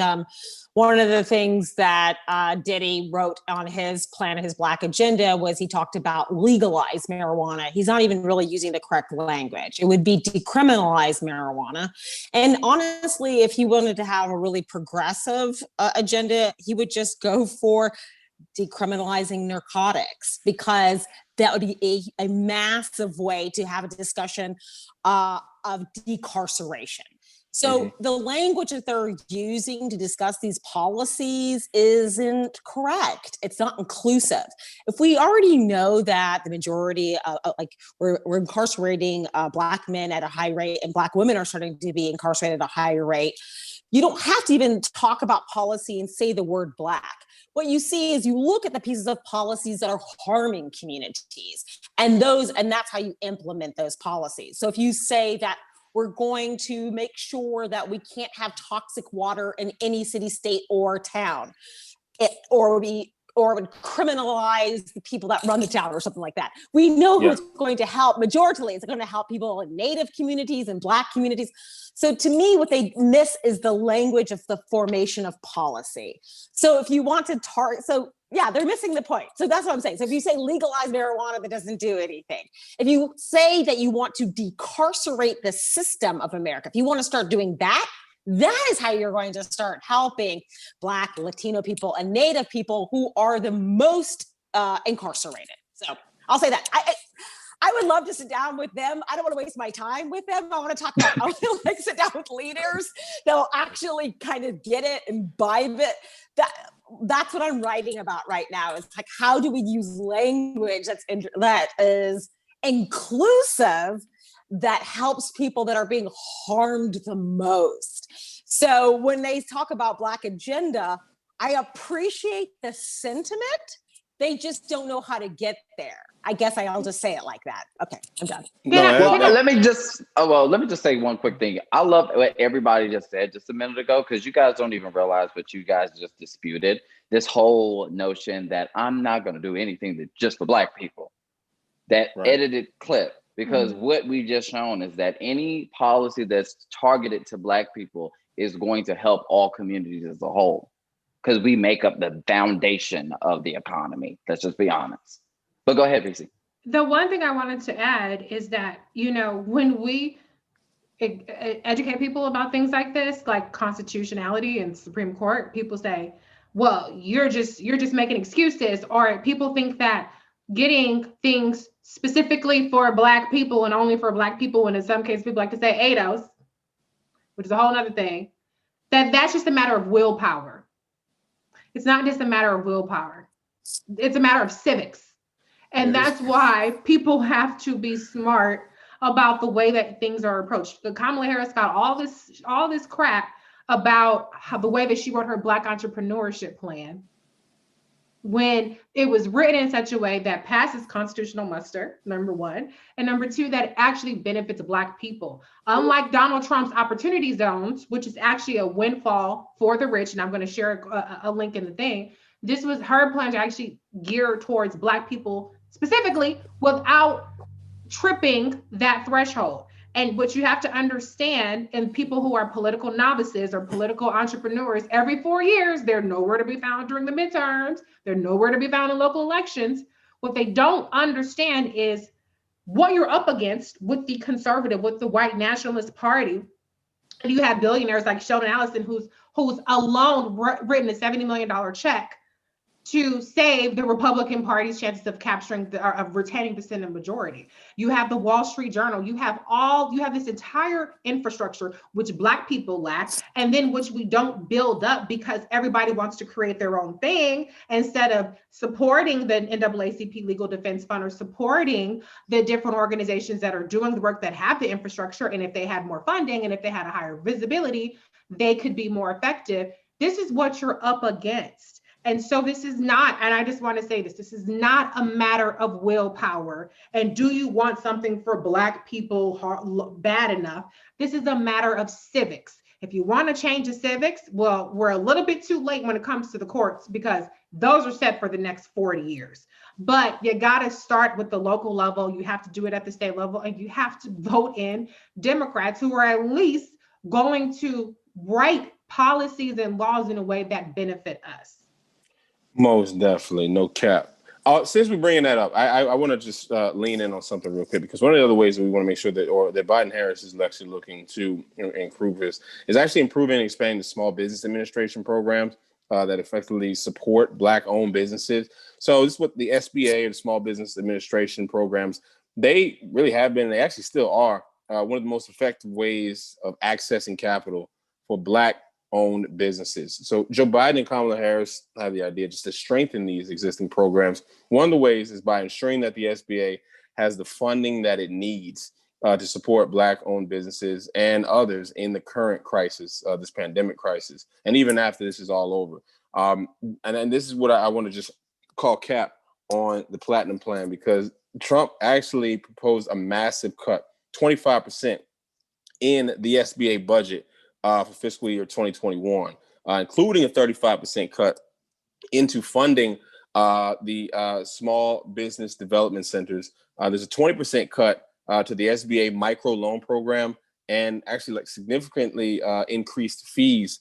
one of the things that Diddy wrote on his plan, his Black agenda, was he talked about legalize marijuana. He's not even really using the correct language. It would be decriminalize marijuana. And honestly, if he wanted to have a really progressive agenda, he would just go for decriminalizing narcotics, because that would be a massive way to have a discussion of decarceration. So the language that they're using to discuss these policies isn't correct. It's not inclusive. If we already know that the majority we're incarcerating Black men at a high rate and Black women are starting to be incarcerated at a higher rate, you don't have to even talk about policy and say the word Black. What you see is you look at the pieces of policies that are harming communities, and that's how you implement those policies. So if you say that we're going to make sure that we can't have toxic water in any city, state, or town, or we or would criminalize the people that run the town or something like that. We know who's going to help majoritarily. It's going to help people in Native communities and Black communities. So to me, what they miss is the language of the formation of policy. So if you want to target, they're missing the point. So that's what I'm saying. So if you say legalize marijuana, that doesn't do anything. If you say that you want to decarcerate the system of America, if you want to start doing that, that is how you're going to start helping Black, Latino people, and Native people who are the most incarcerated. So I'll say that. I would love to sit down with them. I don't want to waste my time with them. I want to talk about, I want to like sit down with leaders that will actually kind of get it, imbibe it. That's what I'm writing about right now. It's like, how do we use language that is inclusive, that helps people that are being harmed the most? So when they talk about Black agenda, I appreciate the sentiment. They just don't know how to get there. I guess I'll just say it like that. Okay, I'm done. Let me just say one quick thing. I love what everybody just said just a minute ago, because you guys don't even realize what you guys just disputed. This whole notion that I'm not going to do anything that just for Black people. That edited clip, because what we just shown is that any policy that's targeted to Black people is going to help all communities as a whole, because we make up the foundation of the economy. Let's just be honest. But go ahead, Reese. The one thing I wanted to add is that, when we educate people about things like this, like constitutionality and Supreme Court, people say, well, you're just making excuses, or people think that getting things specifically for Black people and only for Black people, and in some cases people like to say ADOS, which is a whole nother thing, that's just a matter of willpower. It's not just a matter of willpower. It's a matter of civics. And that's why people have to be smart about the way that things are approached. Kamala Harris got all this crap about the way that she wrote her Black entrepreneurship plan, when it was written in such a way that passes constitutional muster, number one, and number two, that it actually benefits Black people. Unlike Donald Trump's opportunity zones, which is actually a windfall for the rich, and I'm going to share a link in the thing, this was her plan to actually gear towards Black people specifically without tripping that threshold. And what you have to understand, and people who are political novices or political entrepreneurs, every 4 years, they're nowhere to be found during the midterms. They're nowhere to be found in local elections. What they don't understand is what you're up against with the conservative, with the white nationalist party. And you have billionaires like Sheldon Adelson, who's alone written a $70 million check to save the Republican Party's chances of of retaining the Senate majority. You have the Wall Street Journal. You have this entire infrastructure which Black people lack, and then which we don't build up because everybody wants to create their own thing instead of supporting the NAACP Legal Defense Fund or supporting the different organizations that are doing the work, that have the infrastructure. And if they had more funding and if they had a higher visibility, they could be more effective. This is what you're up against. And so this is not, and I just want to say this is not a matter of willpower. And do you want something for Black people bad enough? This is a matter of civics. If you want to change the civics, well, we're a little bit too late when it comes to the courts, because those are set for the next 40 years. But you got to start with the local level. You have to do it at the state level, and you have to vote in Democrats who are at least going to write policies and laws in a way that benefit us. Most definitely, no cap. Since we're bringing that up, I want to just lean in on something real quick, because one of the other ways that we want to make sure that Biden-Harris is actually looking to improve is actually improving and expanding the small business administration programs that effectively support Black-owned businesses. So this is what the SBA, or the Small Business Administration programs, they really have been, they actually still are, one of the most effective ways of accessing capital for Black-owned businesses. So Joe Biden and Kamala Harris have the idea just to strengthen these existing programs. One of the ways is by ensuring that the SBA has the funding that it needs to support Black-owned businesses and others in the current crisis, this pandemic crisis, and even after this is all over. And this is what I want to just call cap on the Platinum Plan, because Trump actually proposed a massive cut, 25% in the SBA budget for fiscal year 2021, including a 35% cut into funding the small business development centers. There's a 20% cut to the SBA micro loan program, and actually like significantly increased fees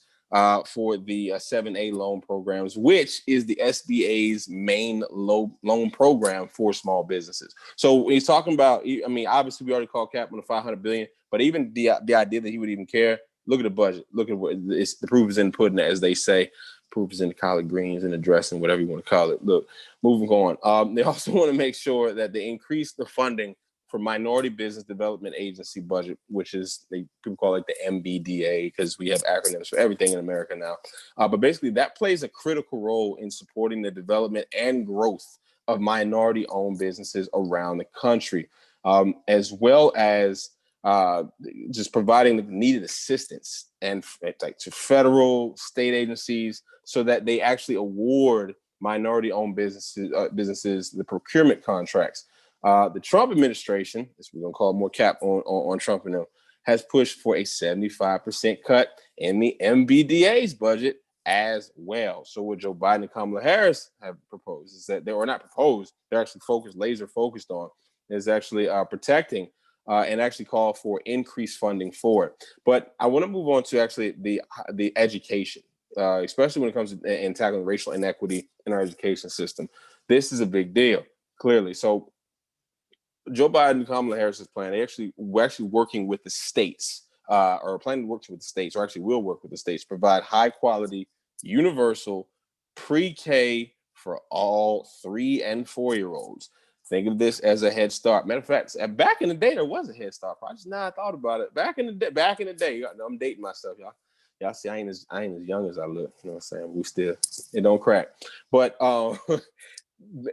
for the 7A loan programs, which is the SBA's main loan program for small businesses. So when he's talking about, I mean, obviously we already called cap on the $500 billion, but even the idea that he would even care, look at the budget, look at what the proof is in the pudding, as they say. Proof is in the collard greens and the dressing, whatever you want to call it. Look, moving on. They also want to make sure that they increase the funding for Minority Business Development Agency budget, which is people call it the MBDA because we have acronyms for everything in America now. But basically, that plays a critical role in supporting the development and growth of minority-owned businesses around the country, as well as just providing the needed assistance and like to federal, state agencies, so that they actually award minority-owned businesses the procurement contracts. The Trump administration, as we're gonna call more cap on Trump and them, has pushed for a 75% cut in the MBDA's budget as well. So what Joe Biden and Kamala Harris have proposed is that they're actually laser focused on is actually protecting and actually call for increased funding for it. But I want to move on to actually the education, especially when it comes to in tackling racial inequity in our education system. This is a big deal, clearly. So Joe Biden and Kamala Harris's plan, we're actually working with the states, or planning to work with the states, or actually will work with the states, provide high quality, universal pre-K for all 3 and 4-year-olds. Think of this as a head start. Matter of fact, back in the day, there was a head start. I just now thought about it. Back in the day, I'm dating myself, y'all. Y'all see, I ain't as young as I look. You know what I'm saying? It don't crack. But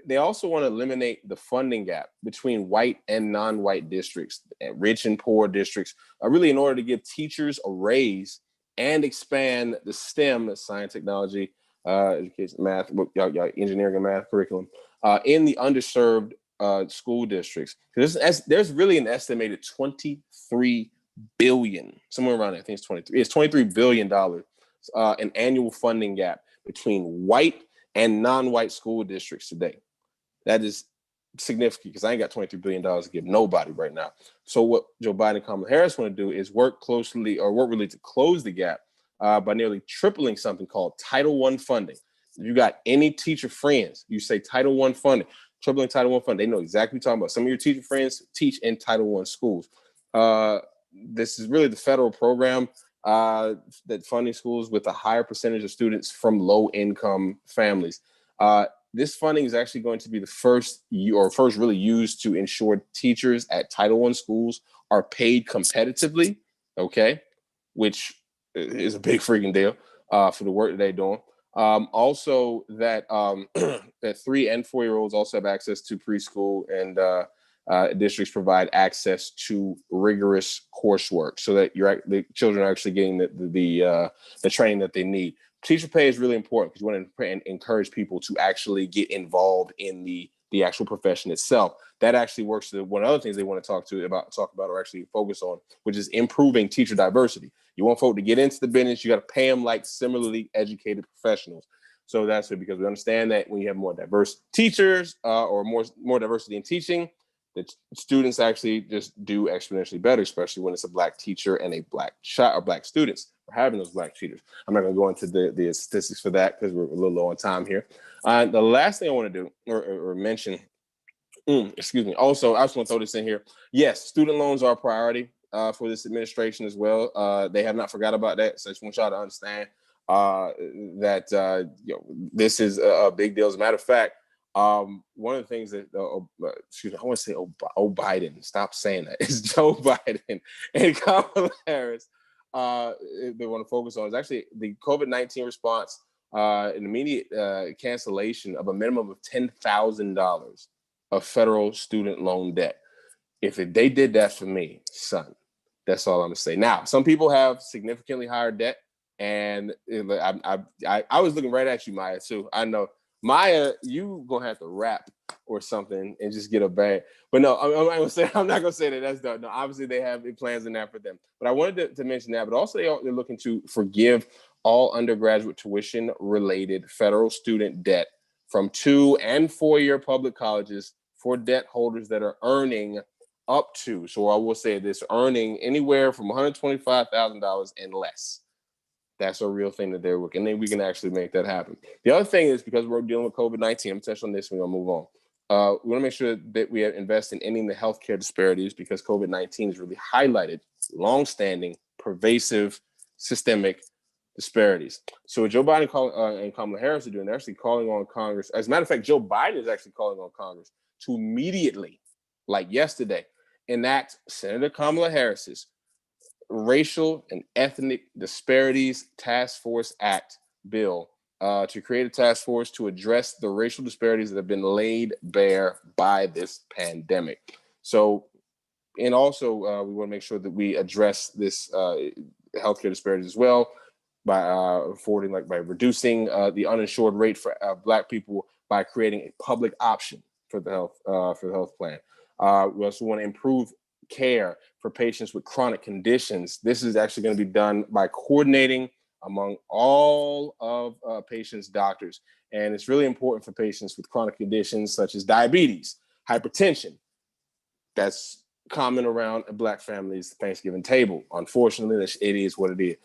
they also want to eliminate the funding gap between white and non-white districts, rich and poor districts, really in order to give teachers a raise and expand the STEM, science, technology, education, math, y'all engineering and math curriculum in the underserved school districts. There's really an estimated 23 billion, somewhere around there. I think it's 23. It's $23 billion an annual funding gap between white and non-white school districts today. That is significant because I ain't got $23 billion to give nobody right now. So what Joe Biden and Kamala Harris want to do is work really to close the gap by nearly tripling something called Title I funding. If you got any teacher friends, you say Title I funding, tripling Title I funding, they know exactly what you're talking about. Some of your teacher friends teach in Title I schools. This is really the federal program that funding schools with a higher percentage of students from low-income families. This funding is actually going to be the first really used to ensure teachers at Title I schools are paid competitively, okay, which is a big freaking deal for the work that they're doing. Also, that that 3 and 4-year-olds also have access to preschool, and districts provide access to rigorous coursework so that the children are actually getting the training that they need. Teacher pay is really important because you want to encourage people to actually get involved in the actual profession itself. That actually works to one of the other things they want to talk about or actually focus on, which is improving teacher diversity. You want folk to get into the business, you got to pay them like similarly educated professionals. So that's it, because we understand that when you have more diverse teachers or more diversity in teaching, the students actually just do exponentially better, especially when it's a Black teacher and a Black child or Black students are having those Black teachers. I'm not going to go into the statistics for that because we're a little low on time here. The last thing I want to do or mention, also, I just want to throw this in here. Yes, student loans are a priority for this administration as well. They have not forgot about that. So I just want y'all to understand that this is a big deal. As a matter of fact, one of the things that I want to say Biden, stop saying that. It's Joe Biden and Kamala Harris they want to focus on is actually the COVID-19 response, an immediate cancellation of a minimum of $10,000 of federal student loan debt. If they did that for me, son, that's all I'm gonna say. Now, some people have significantly higher debt, and I was looking right at you, Maya, too. I know. Maya, you gonna have to rap or something and just get a bag. But no, I'm not gonna say that. That's done. No, obviously they have plans in that for them. But I wanted to mention that. But also they're looking to forgive all undergraduate tuition related federal student debt from 2 and 4 year public colleges for debt holders that are earning up to, so I will say this, earning anywhere from $125,000 and less. That's a real thing that they're working. And then we can actually make that happen. The other thing is, because we're dealing with COVID-19, I'm touching on this, we're gonna move on. We want to make sure that we invest in ending the healthcare disparities, because COVID-19 has really highlighted longstanding, pervasive, systemic disparities. So what Joe Biden and Kamala Harris are doing, they're actually calling on Congress. As a matter of fact, Joe Biden is actually calling on Congress to immediately, like yesterday, enact Senator Kamala Harris's Racial and Ethnic Disparities Task Force Act bill, to create a task force to address the racial disparities that have been laid bare by this pandemic. So, and also we want to make sure that we address this healthcare disparities as well by by reducing the uninsured rate for Black people by creating a public option for the health plan. We also want to improve care for patients with chronic conditions. This is actually going to be done by coordinating among all of patients' doctors. And it's really important for patients with chronic conditions such as diabetes, hypertension. That's common around a Black family's Thanksgiving table. Unfortunately, it is what it is.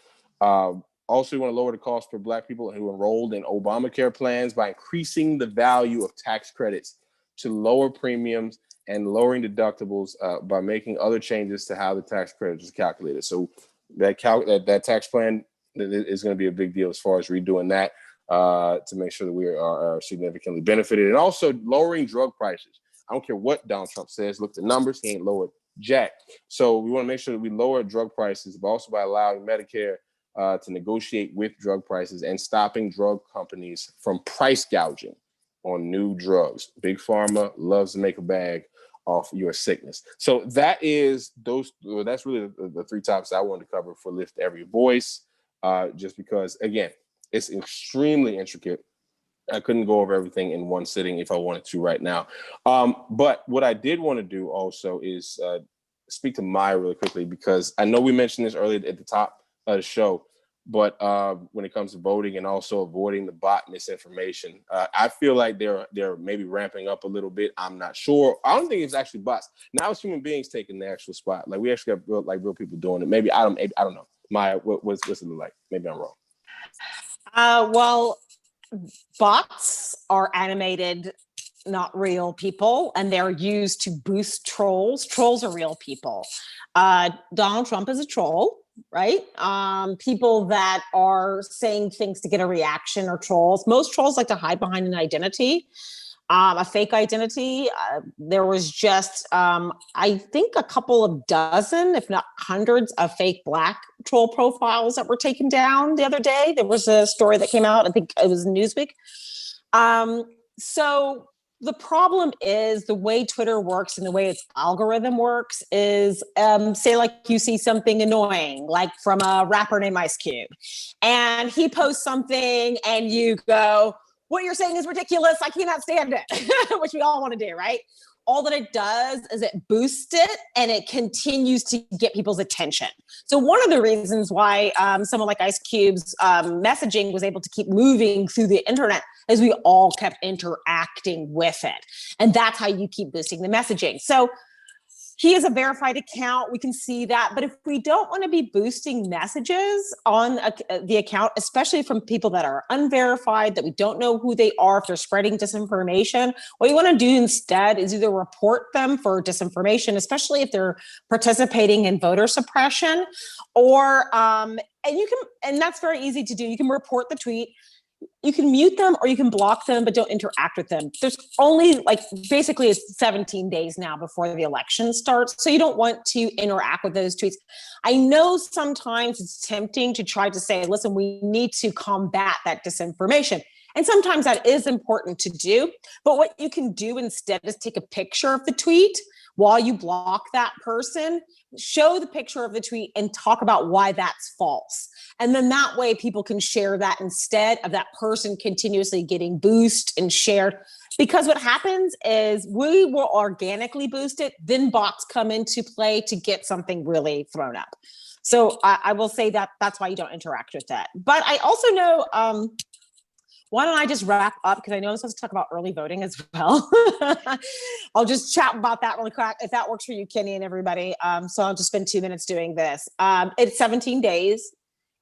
Also, we want to lower the cost for Black people who enrolled in Obamacare plans by increasing the value of tax credits to lower premiums and lowering deductibles by making other changes to how the tax credit is calculated. So that tax plan is going to be a big deal as far as redoing that to make sure that we are significantly benefited, and also lowering drug prices. I don't care what Donald Trump says. Look at the numbers. He ain't lowered jack. So we want to make sure that we lower drug prices, but also by allowing Medicare to negotiate with drug prices and stopping drug companies from price gouging on new drugs. Big Pharma loves to make a bag off your sickness. So that's really the 3 topics I wanted to cover for Lift Every Voice, just because, again, it's extremely intricate. I couldn't go over everything in one sitting if I wanted to right now. But what I did want to do also is speak to Maya really quickly, because I know we mentioned this earlier at the top of the show, but when it comes to voting and also avoiding the bot misinformation, I feel like they're maybe ramping up a little bit. I'm not sure. I don't think it's actually bots. Now it's human beings taking the actual spot. Like, we actually have real people doing it. Maybe I don't know. Maya, what's it look like? Maybe I'm wrong. Well, bots are animated, not real people, and they're used to boost trolls. Trolls are real people. Donald Trump is a troll, right? People that are saying things to get a reaction are trolls. Most trolls like to hide behind an identity, a fake identity. There was just, I think, a couple of dozen, if not hundreds, of fake Black troll profiles that were taken down the other day. There was a story that came out, I think it was Newsweek. So the problem is the way Twitter works and the way its algorithm works is, say, like, you see something annoying, like from a rapper named Ice Cube, and he posts something and you go, what you're saying is ridiculous, I cannot stand it, which we all want to do, right? All that it does is it boosts it and it continues to get people's attention. So one of the reasons why someone like Ice Cube's messaging was able to keep moving through the internet is we all kept interacting with it. And that's how you keep boosting the messaging. So he is a verified account. We can see that. But if we don't want to be boosting messages on the account, especially from people that are unverified, that we don't know who they are, if they're spreading disinformation, what you want to do instead is either report them for disinformation, especially if they're participating in voter suppression, or, and that's very easy to do. You can report the tweet. You can mute them or you can block them, but don't interact with them. There's only basically it's 17 days now before the election starts. So you don't want to interact with those tweets. I know sometimes it's tempting to try to say, listen, we need to combat that disinformation. And sometimes that is important to do. But what you can do instead is take a picture of the tweet while you block that person, show the picture of the tweet and talk about why that's false. And then that way people can share that instead of that person continuously getting boosted and shared. Because what happens is we will organically boost it, then bots come into play to get something really thrown up. So I will say that that's why you don't interact with that. But I also know why don't I just wrap up? Because I know I'm supposed to talk about early voting as well. I'll just chat about that really quick, if that works for you, Kenny, and everybody. So I'll just spend 2 minutes doing this. It's 17 days.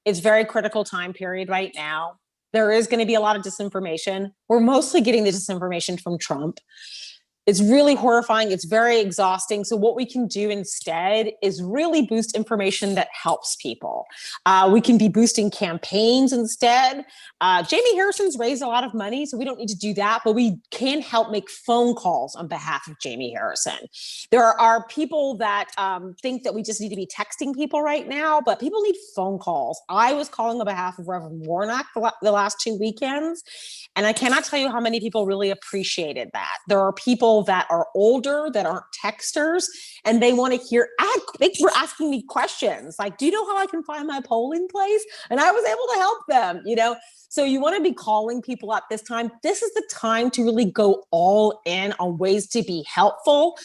It's very critical time period right now. There is going to be a lot of disinformation. We're mostly getting the disinformation from Trump. It's really horrifying. It's very exhausting. So what we can do instead is really boost information that helps people. We can be boosting campaigns instead. Jamie Harrison's raised a lot of money, so we don't need to do that, but we can help make phone calls on behalf of Jamie Harrison. There are people that think that we just need to be texting people right now, but people need phone calls. I was calling on behalf of Reverend Warnock the last 2 weekends, and I cannot tell you how many people really appreciated that. There are people that are older, that aren't texters, and they want to hear, they were asking me questions like, do you know how I can find my polling place? And I was able to help them, So you want to be calling people at this time. This is the time to really go all in on ways to be helpful.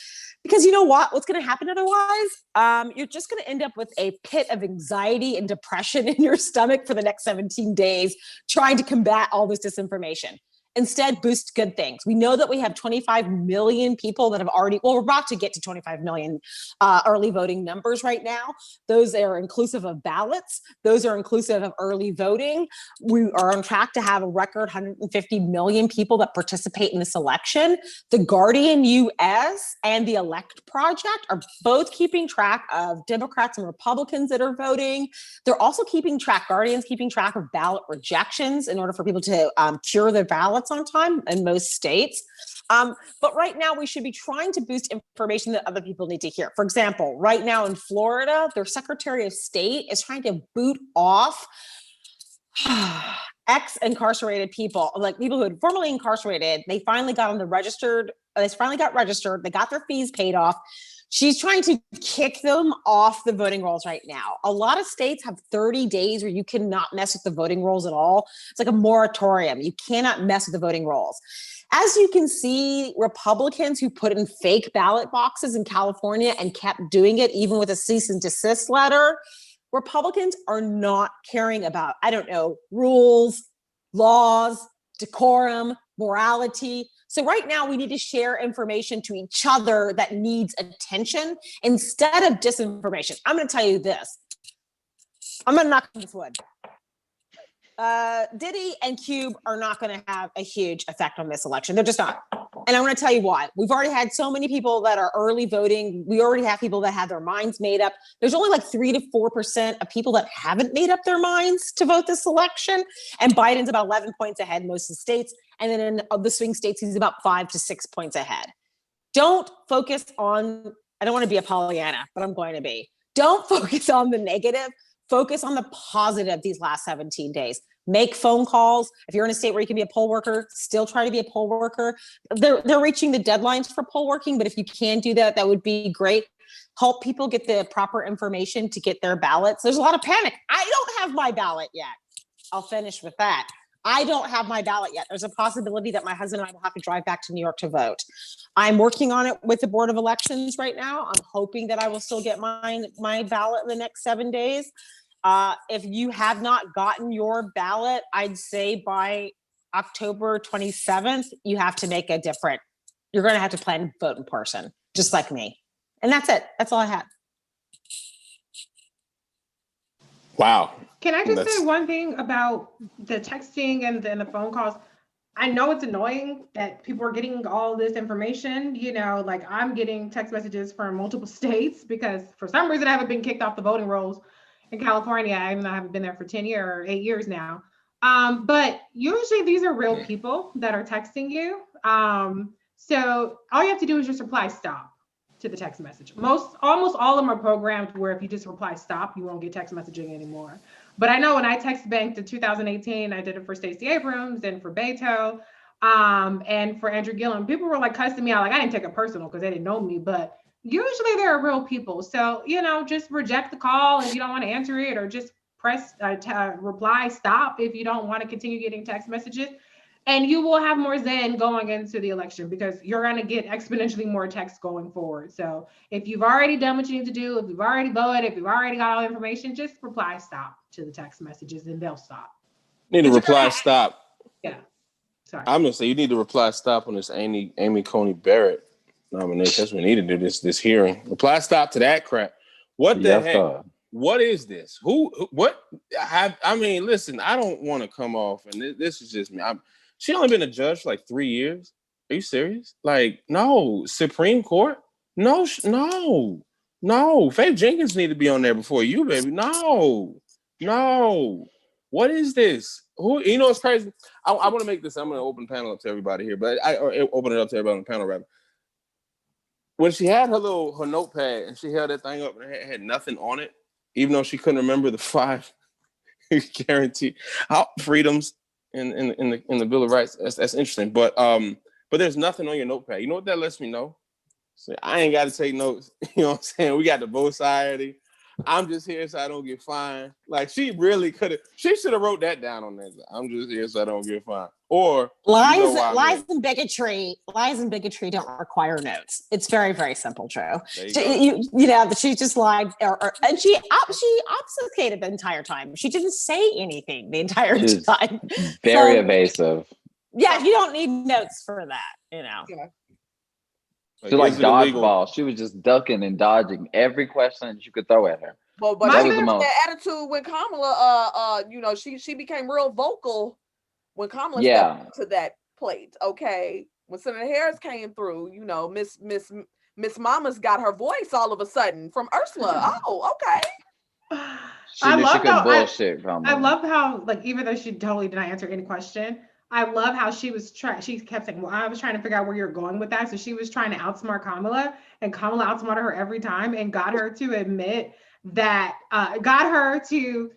Because you know what? What's going to happen otherwise? You're just going to end up with a pit of anxiety and depression in your stomach for the next 17 days, trying to combat all this disinformation. Instead, boost good things. We know that we have 25 million people that have already, we're about to get to 25 million early voting numbers right now. Those are inclusive of ballots. Those are inclusive of early voting. We are on track to have a record 150 million people that participate in this election. The Guardian US and the Elect Project are both keeping track of Democrats and Republicans that are voting. They're also keeping track, Guardian's keeping track of ballot rejections in order for people to cure their ballots on time in most states. But right now we should be trying to boost information that other people need to hear. For example, right now in Florida, their Secretary of State is trying to boot off ex-incarcerated people, like people who had formerly incarcerated. They finally got on the registered, they got their fees paid off. She's trying to kick them off the voting rolls right now. A lot of states have 30 days where you cannot mess with the voting rolls at all. It's like a moratorium. You cannot mess with the voting rolls. As you can see, Republicans who put in fake ballot boxes in California and kept doing it, even with a cease and desist letter, Republicans are not caring about, rules, laws, decorum, morality. So right now we need to share information to each other that needs attention instead of disinformation. I'm going to tell you this. I'm going to knock on this wood. Diddy and Cube are not going to have a huge effect on this election. They're just not. And I'm going to tell you why. We've already had so many people that are early voting. We already have people that have their minds made up. There's only like 3 to 4% of people that haven't made up their minds to vote this election. And Biden's about 11 points ahead in most of the states. And then in the swing states, he's about 5 to 6 points ahead. Don't focus on, I don't want to be a Pollyanna, but I'm going to be. Don't focus on the negative. Focus on the positive these last 17 days. Make phone calls. If you're in a state where you can be a poll worker, still try to be a poll worker. They're reaching the deadlines for poll working, but if you can do that, that would be great. Help people get the proper information to get their ballots. There's a lot of panic. I don't have my ballot yet. I'll finish with that. I don't have my ballot yet. There's a possibility that my husband and I will have to drive back to New York to vote. I'm working on it with the Board of Elections right now. I'm hoping that I will still get my ballot in the next 7 days. If you have not gotten your ballot, I'd say by October 27th, you have to make you're going to have to plan to vote in person, just like me. And that's it. That's all I had. Wow. Can I just say one thing about the texting and the phone calls? I know it's annoying that people are getting all this information, like I'm getting text messages from multiple states because for some reason I haven't been kicked off the voting rolls in California. I haven't been there for 8 years now. But usually these are real people that are texting you. So all you have to do is just reply stop to the text message. Almost all of them are programmed where if you just reply stop, you won't get text messaging anymore. But I know when I text banked in 2018, I did it for Stacey Abrams and for Beto and for Andrew Gillum. People were like cussing me out. Like I didn't take it personal because they didn't know me, but usually they're real people. So, just reject the call if you don't want to answer it, or just press reply stop if you don't want to continue getting text messages. And you will have more zen going into the election because you're going to get exponentially more text going forward. So if you've already done what you need to do, if you've already voted, if you've already got all the information, just reply stop to the text messages and they'll stop. Need to reply stop. Yeah. Sorry. I'm gonna say you need to reply stop on this Amy Coney Barrett nomination. That's what we need to do this hearing. Reply stop to that crap. What the heck? Sir. What is this? What? I mean, listen, I don't want to come off, and this is just me. She only been a judge for like 3 years. Are you serious? Like, no, Supreme Court? No. Faith Jenkins need to be on there before you, baby. No. What is this? Who? You know, it's crazy. I want to make this. I'm going to open the panel up to everybody here, but or open it up to everybody on the panel, rather. When she had her notepad and she held that thing up and it had nothing on it, even though she couldn't remember the 5 guarantee freedoms in the Bill of Rights. That's interesting. But there's nothing on your notepad. You know what that lets me know? So I ain't got to take notes. You know what I'm saying? We got the both society. I'm just here so I don't get fined. Like, she really could have. She should have wrote that down on that. I'm just here so I don't get fined. Or lies and bigotry don't require notes. It's very, very simple, Joe. She just lied, and she obfuscated the entire time. She didn't say anything the entire time. Very evasive. Yeah, you don't need notes for that. Yeah. She like dodgeball. She was just ducking and dodging every question you could throw at her. But that was the attitude when Kamala, she became real vocal when Kamala stepped to that plate. Okay, when Senator Harris came through, Miss Mama's got her voice all of a sudden from Ursula. Oh, okay. She knew she could bullshit. I love how, like, even though she totally did not answer any question, I love how she kept saying, well, I was trying to figure out where you're going with that. So she was trying to outsmart Kamala, and Kamala outsmarted her every time and got her to admit that, got her to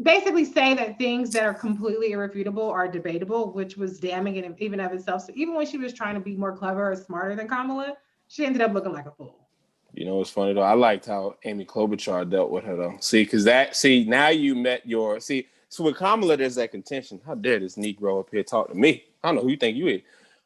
basically say that things that are completely irrefutable are debatable, which was damning in even of itself. So even when she was trying to be more clever or smarter than Kamala, she ended up looking like a fool. You know what's funny though? I liked how Amy Klobuchar dealt with her though. Now you met your, so with Kamala, there's that contention. How dare this Negro up here talk to me? I don't know who you think you is.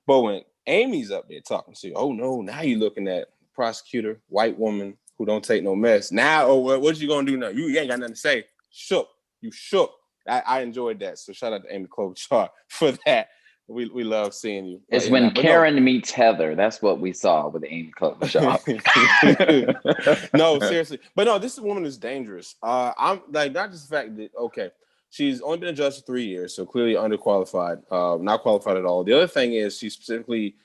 But when Amy's up there talking to you, oh no, now you're looking at prosecutor, white woman who don't take no mess. Now, what you gonna do now? You ain't got nothing to say. Shook. You shook. I enjoyed that. So shout out to Amy Klobuchar for that. We love seeing you. It's when Karen meets Heather. That's what we saw with Amy Klobuchar. No, seriously. But no, this woman is dangerous. I'm like, not just the fact that, okay, she's only been a judge for 3 years, so clearly underqualified, not qualified at all. The other thing is she's specifically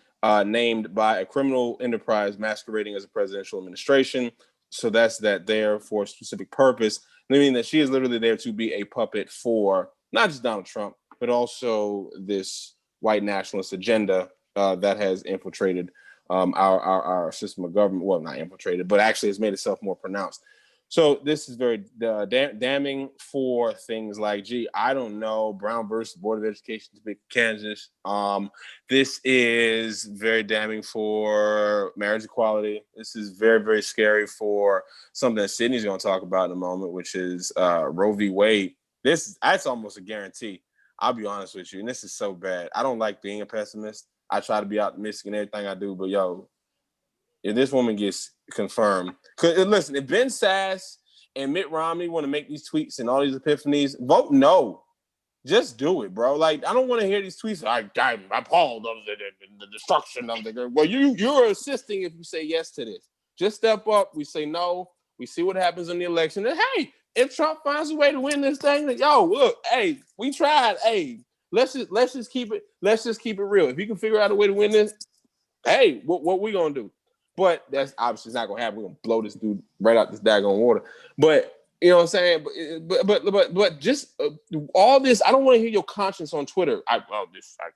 named by a criminal enterprise masquerading as a presidential administration. So that's that there for a specific purpose. I mean that she is literally there to be a puppet for not just Donald Trump, but also this white nationalist agenda that has infiltrated our system of government. Well, not infiltrated, but actually has made itself more pronounced. So this is very damning for things like, I don't know, Brown versus Board of Education to Kansas. This is very damning for marriage equality. This is very, very scary for something that Sydney's going to talk about in a moment, which is Roe v. Wade. That's almost a guarantee. I'll be honest with you, and this is so bad. I don't like being a pessimist. I try to be optimistic in everything I do, but if this woman gets confirmed, listen, if Ben Sass and Mitt Romney want to make these tweets and all these epiphanies, vote no. Just do it, bro. Like, I don't want to hear these tweets. I'm appalled of the destruction of the. Well, you're assisting if you say yes to this. Just step up. We say no. We see what happens in the election. And hey, if Trump finds a way to win this thing, then look, hey, we tried. Hey, let's just keep it real. If you can figure out a way to win this, hey, what we gonna do? But that's obviously not gonna happen. We're gonna blow this dude right out this daggone water. But you know what I'm saying? But just all this, I don't want to hear your conscience on Twitter. I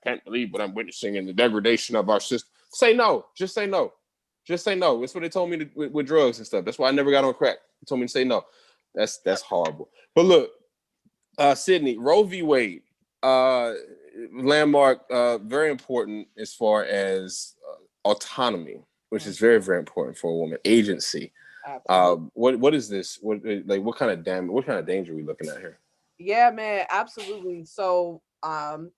can't believe what I'm witnessing in the degradation of our system. Say no. Just say no. Just say no. That's what they told me with drugs and stuff. That's why I never got on crack. They told me to say no. That's horrible. But look, Sydney, Roe v. Wade, landmark, very important as far as autonomy, which is very, very important for a woman. Agency. What is this? What kind of danger are we looking at here? Yeah, man, absolutely. So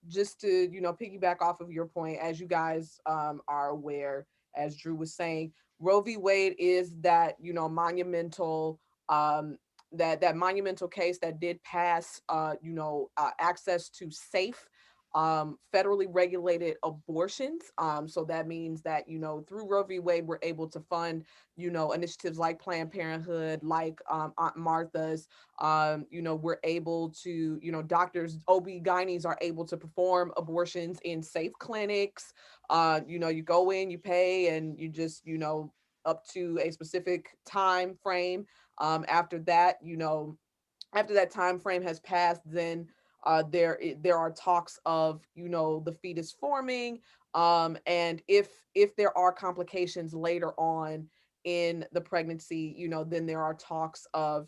just to piggyback off of your point, as you guys are aware, as Drew was saying, Roe v. Wade is that monumental that monumental case that did pass access to safe federally regulated abortions. So that means that, through Roe v. Wade, we're able to fund, initiatives like Planned Parenthood, like Aunt Martha's. We're able to, doctors, OB-GYNs are able to perform abortions in safe clinics. You go in, you pay, and you just, up to a specific time frame. After that, after that time frame has passed, then there are talks of, the fetus forming, and if there are complications later on in the pregnancy, then there are talks of,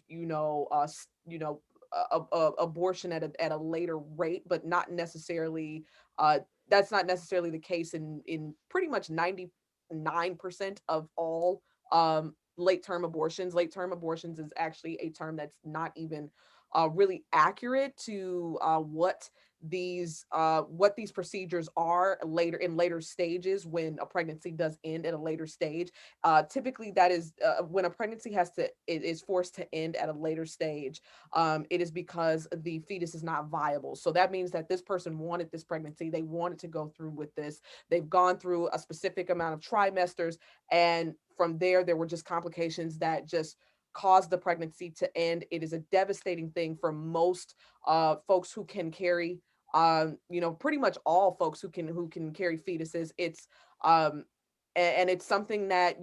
abortion at a later rate, but not necessarily, that's not necessarily the case in pretty much 99% of all late term abortions. Late term abortions is actually a term that's not even really accurate to what these procedures are later in later stages when a pregnancy does end at a later stage. Typically, that is when a pregnancy is forced to end at a later stage. It is because the fetus is not viable. So that means that this person wanted this pregnancy. They wanted to go through with this. They've gone through a specific amount of trimesters, and from there were just complications that just caused the pregnancy to end. It is a devastating thing for most folks who can carry, pretty much all folks who can carry fetuses. It's and it's something that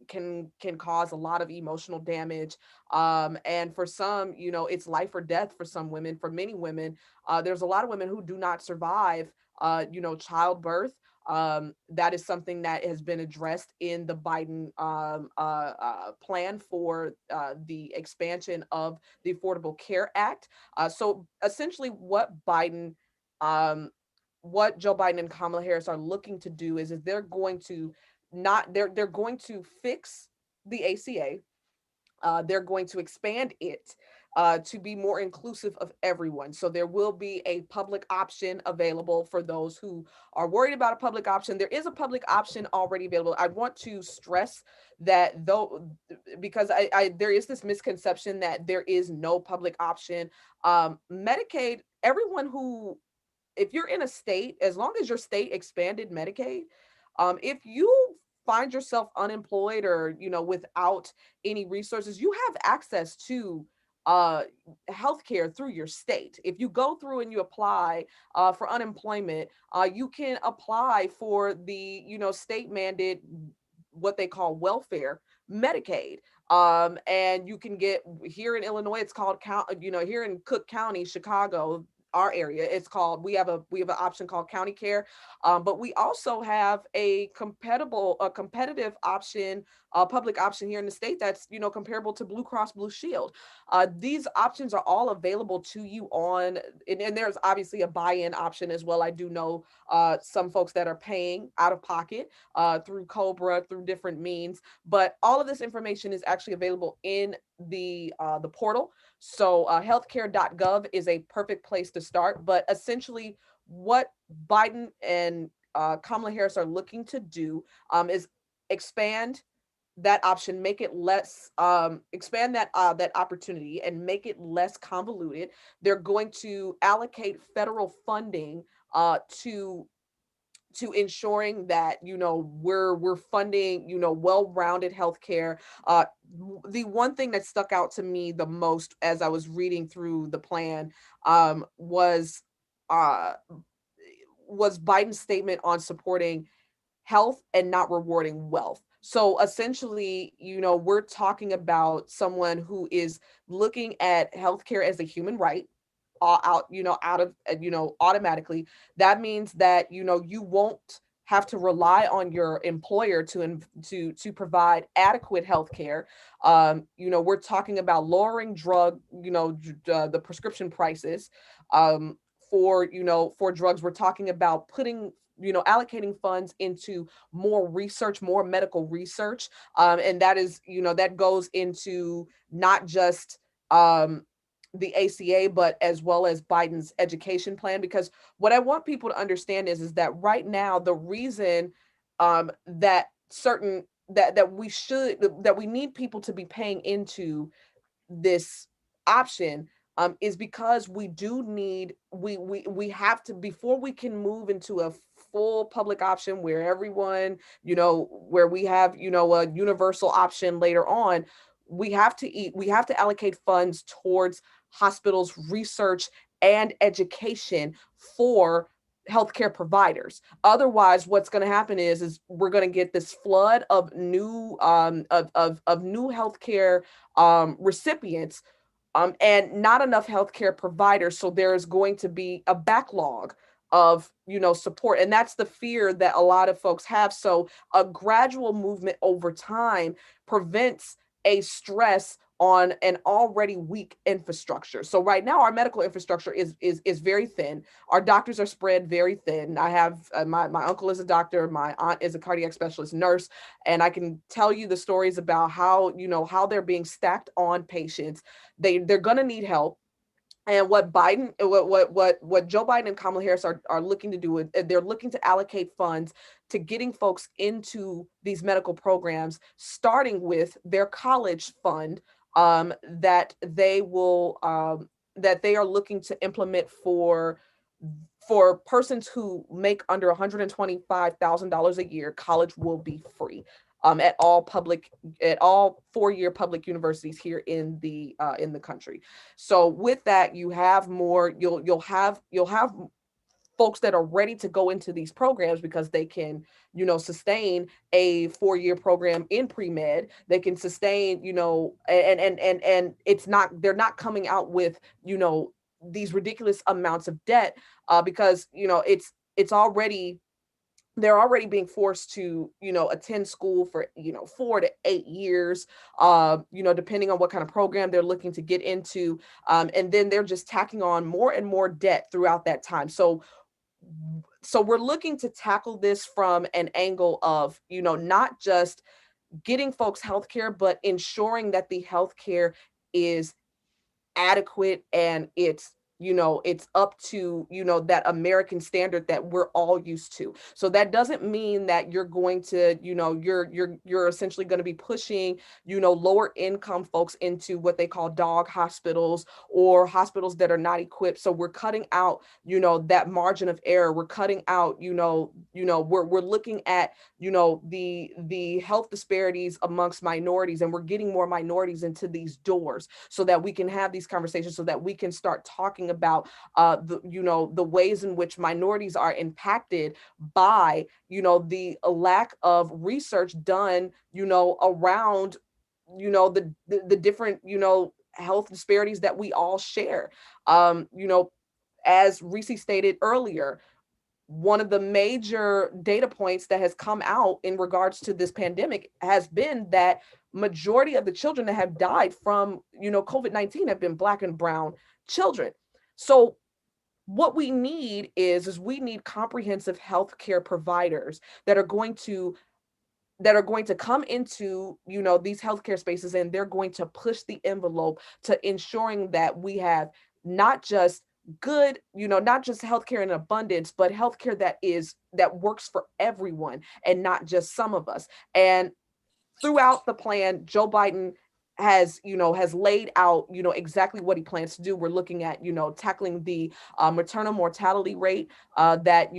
can cause a lot of emotional damage, and for some, it's life or death for some women. For many women, there's a lot of women who do not survive childbirth. That is something that has been addressed in the Biden plan for the expansion of the Affordable Care Act. So essentially, what Joe Biden and Kamala Harris are looking to do is they're going to they're going to fix the ACA. They're going to expand it to be more inclusive of everyone. So there will be a public option available for those who are worried about a public option. There is a public option already available. I want to stress that, though, because there is this misconception that there is no public option. Medicaid, if you're in a state, as long as your state expanded Medicaid, if you find yourself unemployed or without any resources, you have access to healthcare through your state. If you go through and you apply for unemployment, you can apply for the state mandated, what they call welfare Medicaid. And you can get, here in Illinois, it's called here in Cook County, Chicago, our area, it's called, we have an option called County Care, but we also have a competitive option, public option here in the state that's comparable to Blue Cross Blue Shield. These options are all available to you and there's obviously a buy-in option as well. I do know some folks that are paying out of pocket through Cobra, through different means, but all of this information is actually available in the portal. So healthcare.gov is a perfect place to start. But essentially, what Biden and Kamala Harris are looking to do is expand that option, make it less, expand that opportunity and make it less convoluted. They're going to allocate federal funding to ensuring that we're funding well-rounded healthcare. The one thing that stuck out to me the most as I was reading through the plan was Biden's statement on supporting health and not rewarding wealth. So essentially, we're talking about someone who is looking at healthcare as a human right, automatically. That means that you won't have to rely on your employer to provide adequate health care. We're talking about lowering the prescription prices for drugs. We're talking about putting allocating funds into more research, more medical research, and that is that goes into not just the ACA, but as well as Biden's education plan. Because what I want people to understand is that right now, the reason that we need people to be paying into this option is because we do need, we have to, before we can move into a full public option where everyone, where we have, a universal option later on, we have to allocate funds towards hospitals, research, and education for healthcare providers. Otherwise, what's going to happen is we're going to get this flood of new of new healthcare recipients, and not enough healthcare providers. So there's going to be a backlog of support, and that's the fear that a lot of folks have. So a gradual movement over time prevents a stress on an already weak infrastructure. So right now our medical infrastructure is very thin. Our doctors are spread very thin. I have my uncle is a doctor, my aunt is a cardiac specialist nurse, and I can tell you the stories about how how they're being stacked on patients. They're going to need help. And what Joe Biden and Kamala Harris are looking to do is they're looking to allocate funds to getting folks into these medical programs, starting with their college fund that they are looking to implement for persons who make under $125,000 a year. College will be free at all 4-year public universities here in the country. So with that, you have more. You'll have folks that are ready to go into these programs because they can, sustain a 4-year program in pre-med. They can sustain, and they're not coming out with, these ridiculous amounts of debt because, they're already being forced to, attend school for, 4 to 8 years, depending on what kind of program they're looking to get into. And then they're just tacking on more and more debt throughout that time. So we're looking to tackle this from an angle of, not just getting folks healthcare, but ensuring that the healthcare is adequate and it's up to, that American standard that we're all used to. So that doesn't mean that you're going to, you're essentially going to be pushing, lower income folks into what they call dog hospitals or hospitals that are not equipped. So we're cutting out, that margin of error. We're cutting out, we're looking at, the health disparities amongst minorities, and we're getting more minorities into these doors so that we can have these conversations, so that we can start talking about the ways in which minorities are impacted by the lack of research done around the different health disparities that we all share. As Reese stated earlier, one of the major data points that has come out in regards to this pandemic has been that majority of the children that have died from COVID-19 have been Black and brown children. So what we need is we need comprehensive healthcare providers that are going to come into these healthcare spaces, and they're going to push the envelope to ensuring that we have not just good, not just healthcare in abundance, but healthcare that works for everyone and not just some of us. And throughout the plan, Joe Biden has laid out, exactly what he plans to do. We're looking at, tackling the maternal mortality rate that,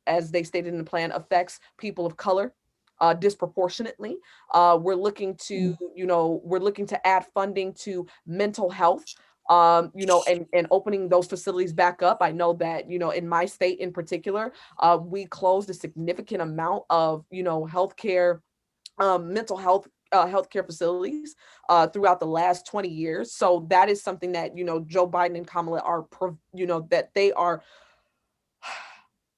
as they stated in the plan, affects people of color disproportionately. We're looking to add funding to mental health, and opening those facilities back up. I know that, in my state in particular, we closed a significant amount of, healthcare, mental health healthcare facilities throughout the last 20 years. So that is something that, Joe Biden and Kamala are, that they are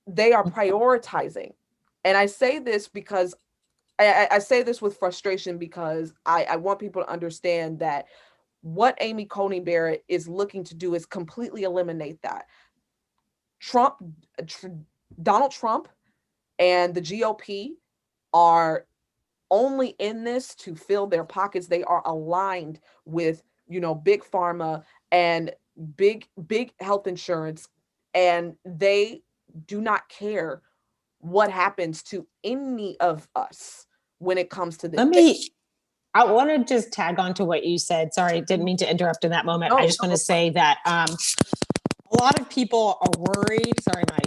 prioritizing. And I say this because I say this with frustration, because I want people to understand that what Amy Coney Barrett is looking to do is completely eliminate that. Donald Trump and the GOP are only in this to fill their pockets. They are aligned with, big pharma and big health insurance, and they do not care what happens to any of us when it comes to this. I want to just tag on to what you said. Sorry, didn't mean to interrupt in that moment. I just want to say that a lot of people are worried. Sorry, my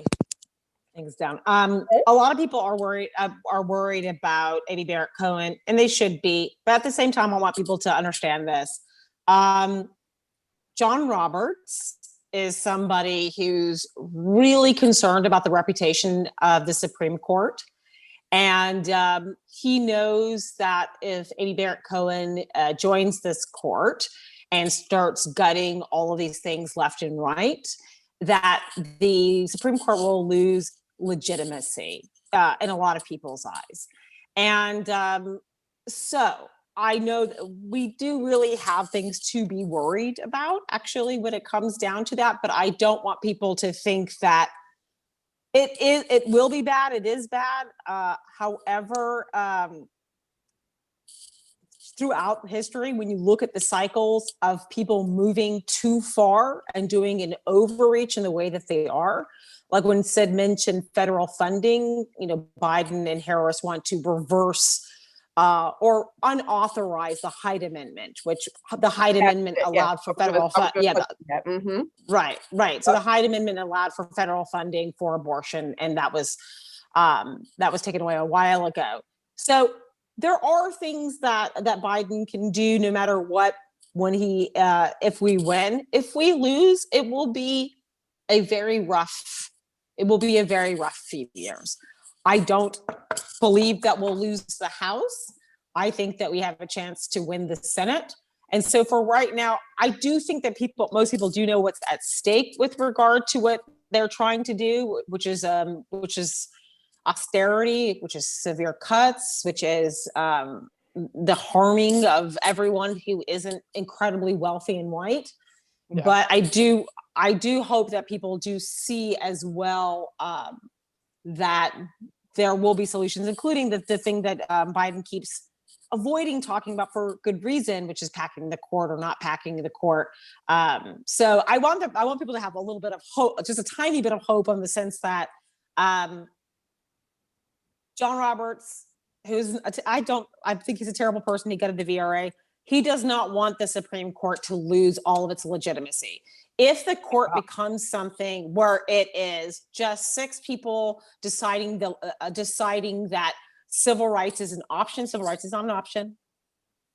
thing's down. A lot of people are worried about Amy Barrett Cohen, and they should be. But at the same time, I want people to understand this. John Roberts is somebody who's really concerned about the reputation of the Supreme Court. And he knows that if Amy Barrett Cohen joins this court and starts gutting all of these things left and right, that the Supreme Court will lose legitimacy in a lot of people's eyes. And so I know that we do really have things to be worried about, actually, when it comes down to that. But I don't want people to think that it will be bad. It is bad. However, throughout history, when you look at the cycles of people moving too far and doing an overreach in the way that they are, like when Sid mentioned federal funding, Biden and Harris want to reverse or unauthorize the Hyde Amendment, which the Hyde Amendment allowed for federal funding. Right. So the Hyde Amendment allowed for federal funding for abortion, and that was taken away a while ago. So there are things that Biden can do no matter what when if we win. If we lose, it will be a very rough few years. I don't believe that we'll lose the House. I think that we have a chance to win the Senate. And so for right now, I do think that most people do know what's at stake with regard to what they're trying to do, which is austerity, which is severe cuts, which is the harming of everyone who isn't incredibly wealthy and white. Yeah. But I do hope that people do see as well that there will be solutions, including the thing that Biden keeps avoiding talking about for good reason, which is packing the court or not packing the court. So I want people to have a little bit of hope, just a tiny bit of hope, on the sense that John Roberts, I think he's a terrible person. He gutted the VRA. He does not want the Supreme Court to lose all of its legitimacy. If the court becomes something where it is just 6 people deciding that civil rights is an option, civil rights is not an option.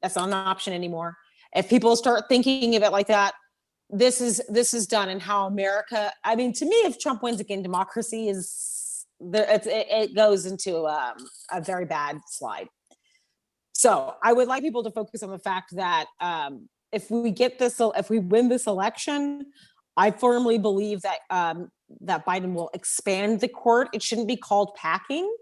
That's not an option anymore. If people start thinking of it like that, this is done. And how America, I mean, to me, if Trump wins again, democracy is there. It goes into a very bad slide. So I would like people to focus on the fact that if we win this election, I firmly believe that that Biden will expand the court. It shouldn't be called packing,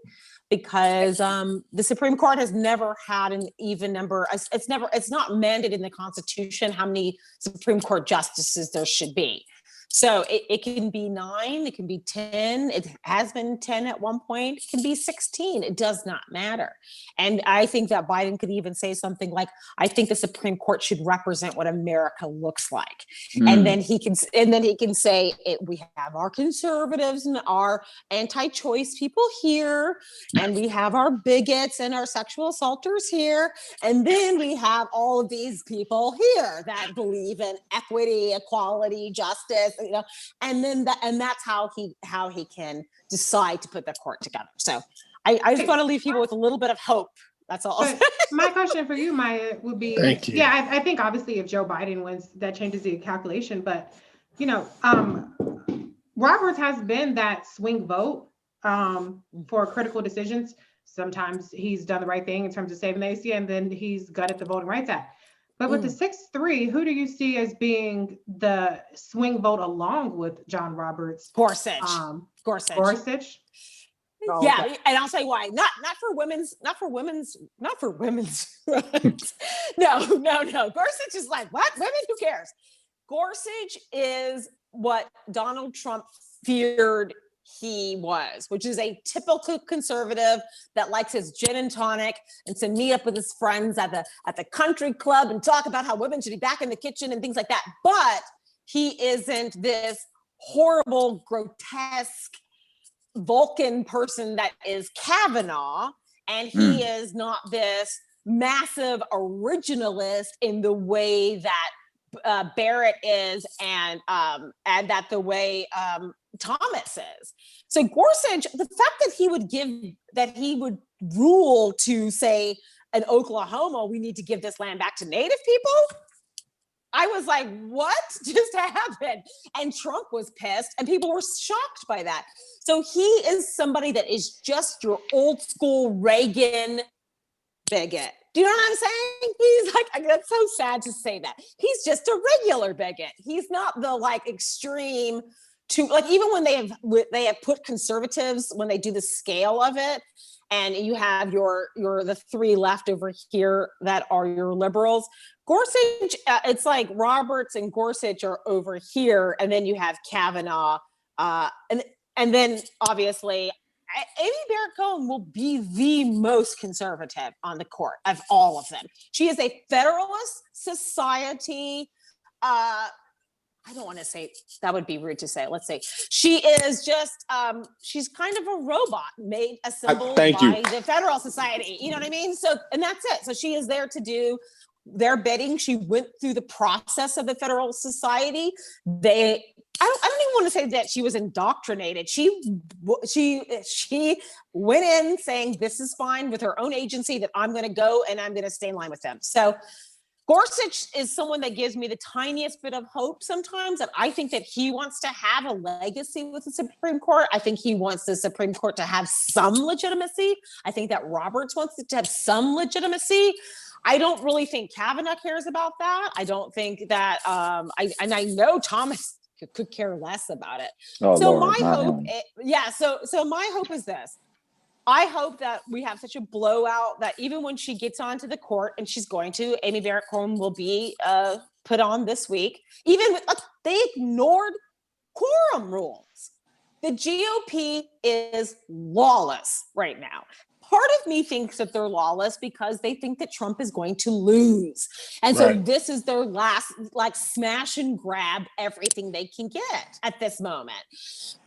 because the Supreme Court has never had an even number. It's not mandated in the Constitution how many Supreme Court justices there should be. So it can be 9, it can be 10, it has been 10 at one point, it can be 16, it does not matter. And I think that Biden could even say something like, I think the Supreme Court should represent what America looks like. And then he can say, we have our conservatives and our anti-choice people here, and we have our bigots and our sexual assaulters here, and then we have all of these people here that believe in equity, equality, justice, and that's how he can decide to put the court together. So I just want to leave people with a little bit of hope. That's all. My question for you, Maya, would be, Thank you. Yeah, I think obviously if Joe Biden wins, that changes the calculation, but Roberts has been that swing vote for critical decisions. Sometimes he's done the right thing in terms of saving the ACA, and then he's gutted the Voting Rights Act. But with the 6-3, who do you see as being the swing vote along with John Roberts? Gorsuch. Gorsuch. Yeah, and I'll say why. Not for women's. No. Gorsuch is like, what? Women? Who cares? Gorsuch is what Donald Trump feared he was, which is a typical conservative that likes his gin and tonic and to meet up with his friends at the country club and talk about how women should be back in the kitchen and things like that. But he isn't this horrible, grotesque Vulcan person that is Kavanaugh, and he is not this massive originalist in the way that Barrett is, and that the way Thomas is. So Gorsuch, the fact that he would rule to say in Oklahoma, we need to give this land back to Native people. I was like, what just happened? And Trump was pissed and people were shocked by that. So he is somebody that is just your old school Reagan bigot. Do you know what I'm saying? He's like, that's so sad to say that. He's just a regular bigot. He's not the like extreme to like, even when they have put conservatives, when they do the scale of it, and you have the three left over here that are your liberals. Gorsuch, it's like Roberts and Gorsuch are over here, and then you have Kavanaugh, and then obviously Amy Barrett Cohen will be the most conservative on the court of all of them. She is a Federalist Society. I don't want to say, that would be rude to say. Let's say she is just, she's kind of a robot assembled by the Federal Society. You know what I mean? So, and that's it. So she is there to do their bidding. She went through the process of the Federal Society. I don't even want to say that she was indoctrinated. She went in saying, this is fine with her own agency, that I'm going to go and I'm going to stay in line with them. So Gorsuch is someone that gives me the tiniest bit of hope sometimes, that I think that he wants to have a legacy with the Supreme Court. I think he wants the Supreme Court to have some legitimacy. I think that Roberts wants it to have some legitimacy. I don't really think Kavanaugh cares about that. I don't think that, I know Thomas could care less about it. Oh, so Lord, my hope, so my hope is this. I hope that we have such a blowout that even when she gets onto the court, and she's going to, Amy Barrett Cohen will be put on this week. Even with, they ignored quorum rules. The GOP is lawless right now. Part of me thinks that they're lawless because they think that Trump is going to lose. And so this is their last, like, smash and grab everything they can get at this moment.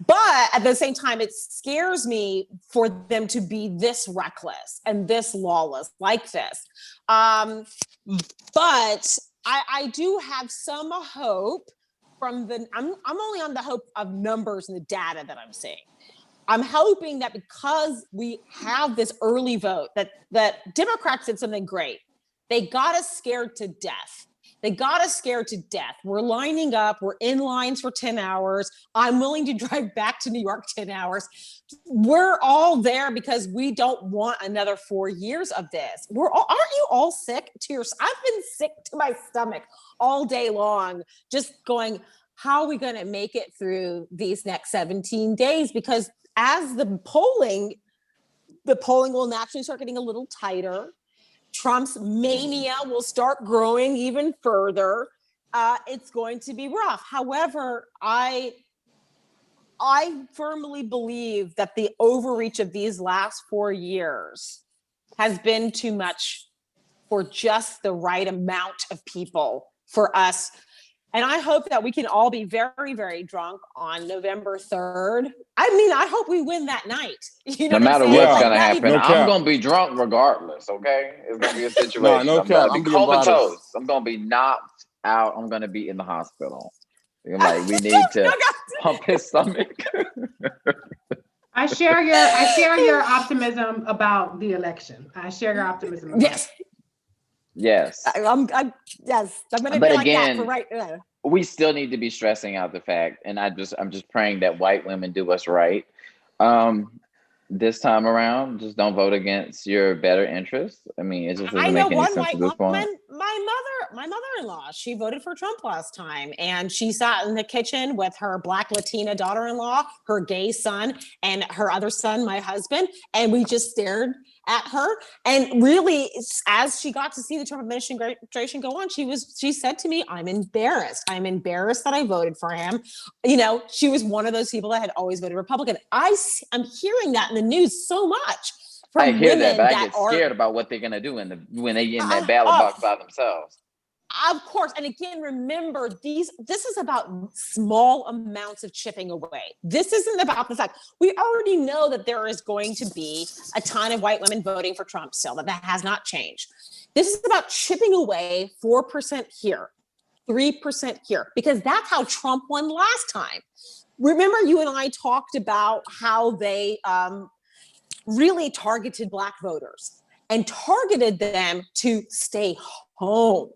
But at the same time, it scares me for them to be this reckless and this lawless like this. But I do have some hope from I'm only on the hope of numbers and the data that I'm seeing. I'm hoping that because we have this early vote, that Democrats did something great. They got us scared to death. We're lining up. We're in lines for 10 hours. I'm willing to drive back to New York 10 hours. We're all there because we don't want another 4 years of this. Aren't you all sick to your? I've been sick to my stomach all day long, just going, how are we going to make it through these next 17 days? Because as the polling will naturally start getting a little tighter. Trump's mania will start growing even further. It's going to be rough. However, I firmly believe that the overreach of these last 4 years has been too much for just the right amount of people for us. And I hope that we can all be very, very drunk on November 3rd. I mean, I hope we win that night. You know, no matter what's Yeah. going to happen, No I'm cap. going to be drunk regardless, okay? It's going to be a situation. No I'm cap. going to be comatose. I'm going to be knocked out. I'm going to be in the hospital. I'm like, we need to pump his stomach. I share your optimism about the election. I share your optimism. About yes. Yes. I'm going to But be like again, that for right. We still need to be stressing out the fact, and I'm just praying that white women do us right. This time around, just don't vote against your better interests. I mean, it just doesn't make any sense at this point. My mother-in-law, she voted for Trump last time, and she sat in the kitchen with her Black Latina daughter-in-law, her gay son, and her other son, my husband, and we just stared at her. And really, as she got to see the Trump administration go on, she said to me, I'm embarrassed that I voted for him. You know, she was one of those people that had always voted Republican. I'm hearing that in the news so much. I hear that, but I get scared about what they're gonna do when they get in that ballot box by themselves. Of course. And again, remember, this is about small amounts of chipping away. This isn't about the fact we already know that there is going to be a ton of white women voting for Trump still, that has not changed. This is about chipping away 4% here, 3% here, because that's how Trump won last time. Remember, you and I talked about how they really targeted Black voters and targeted them to stay home.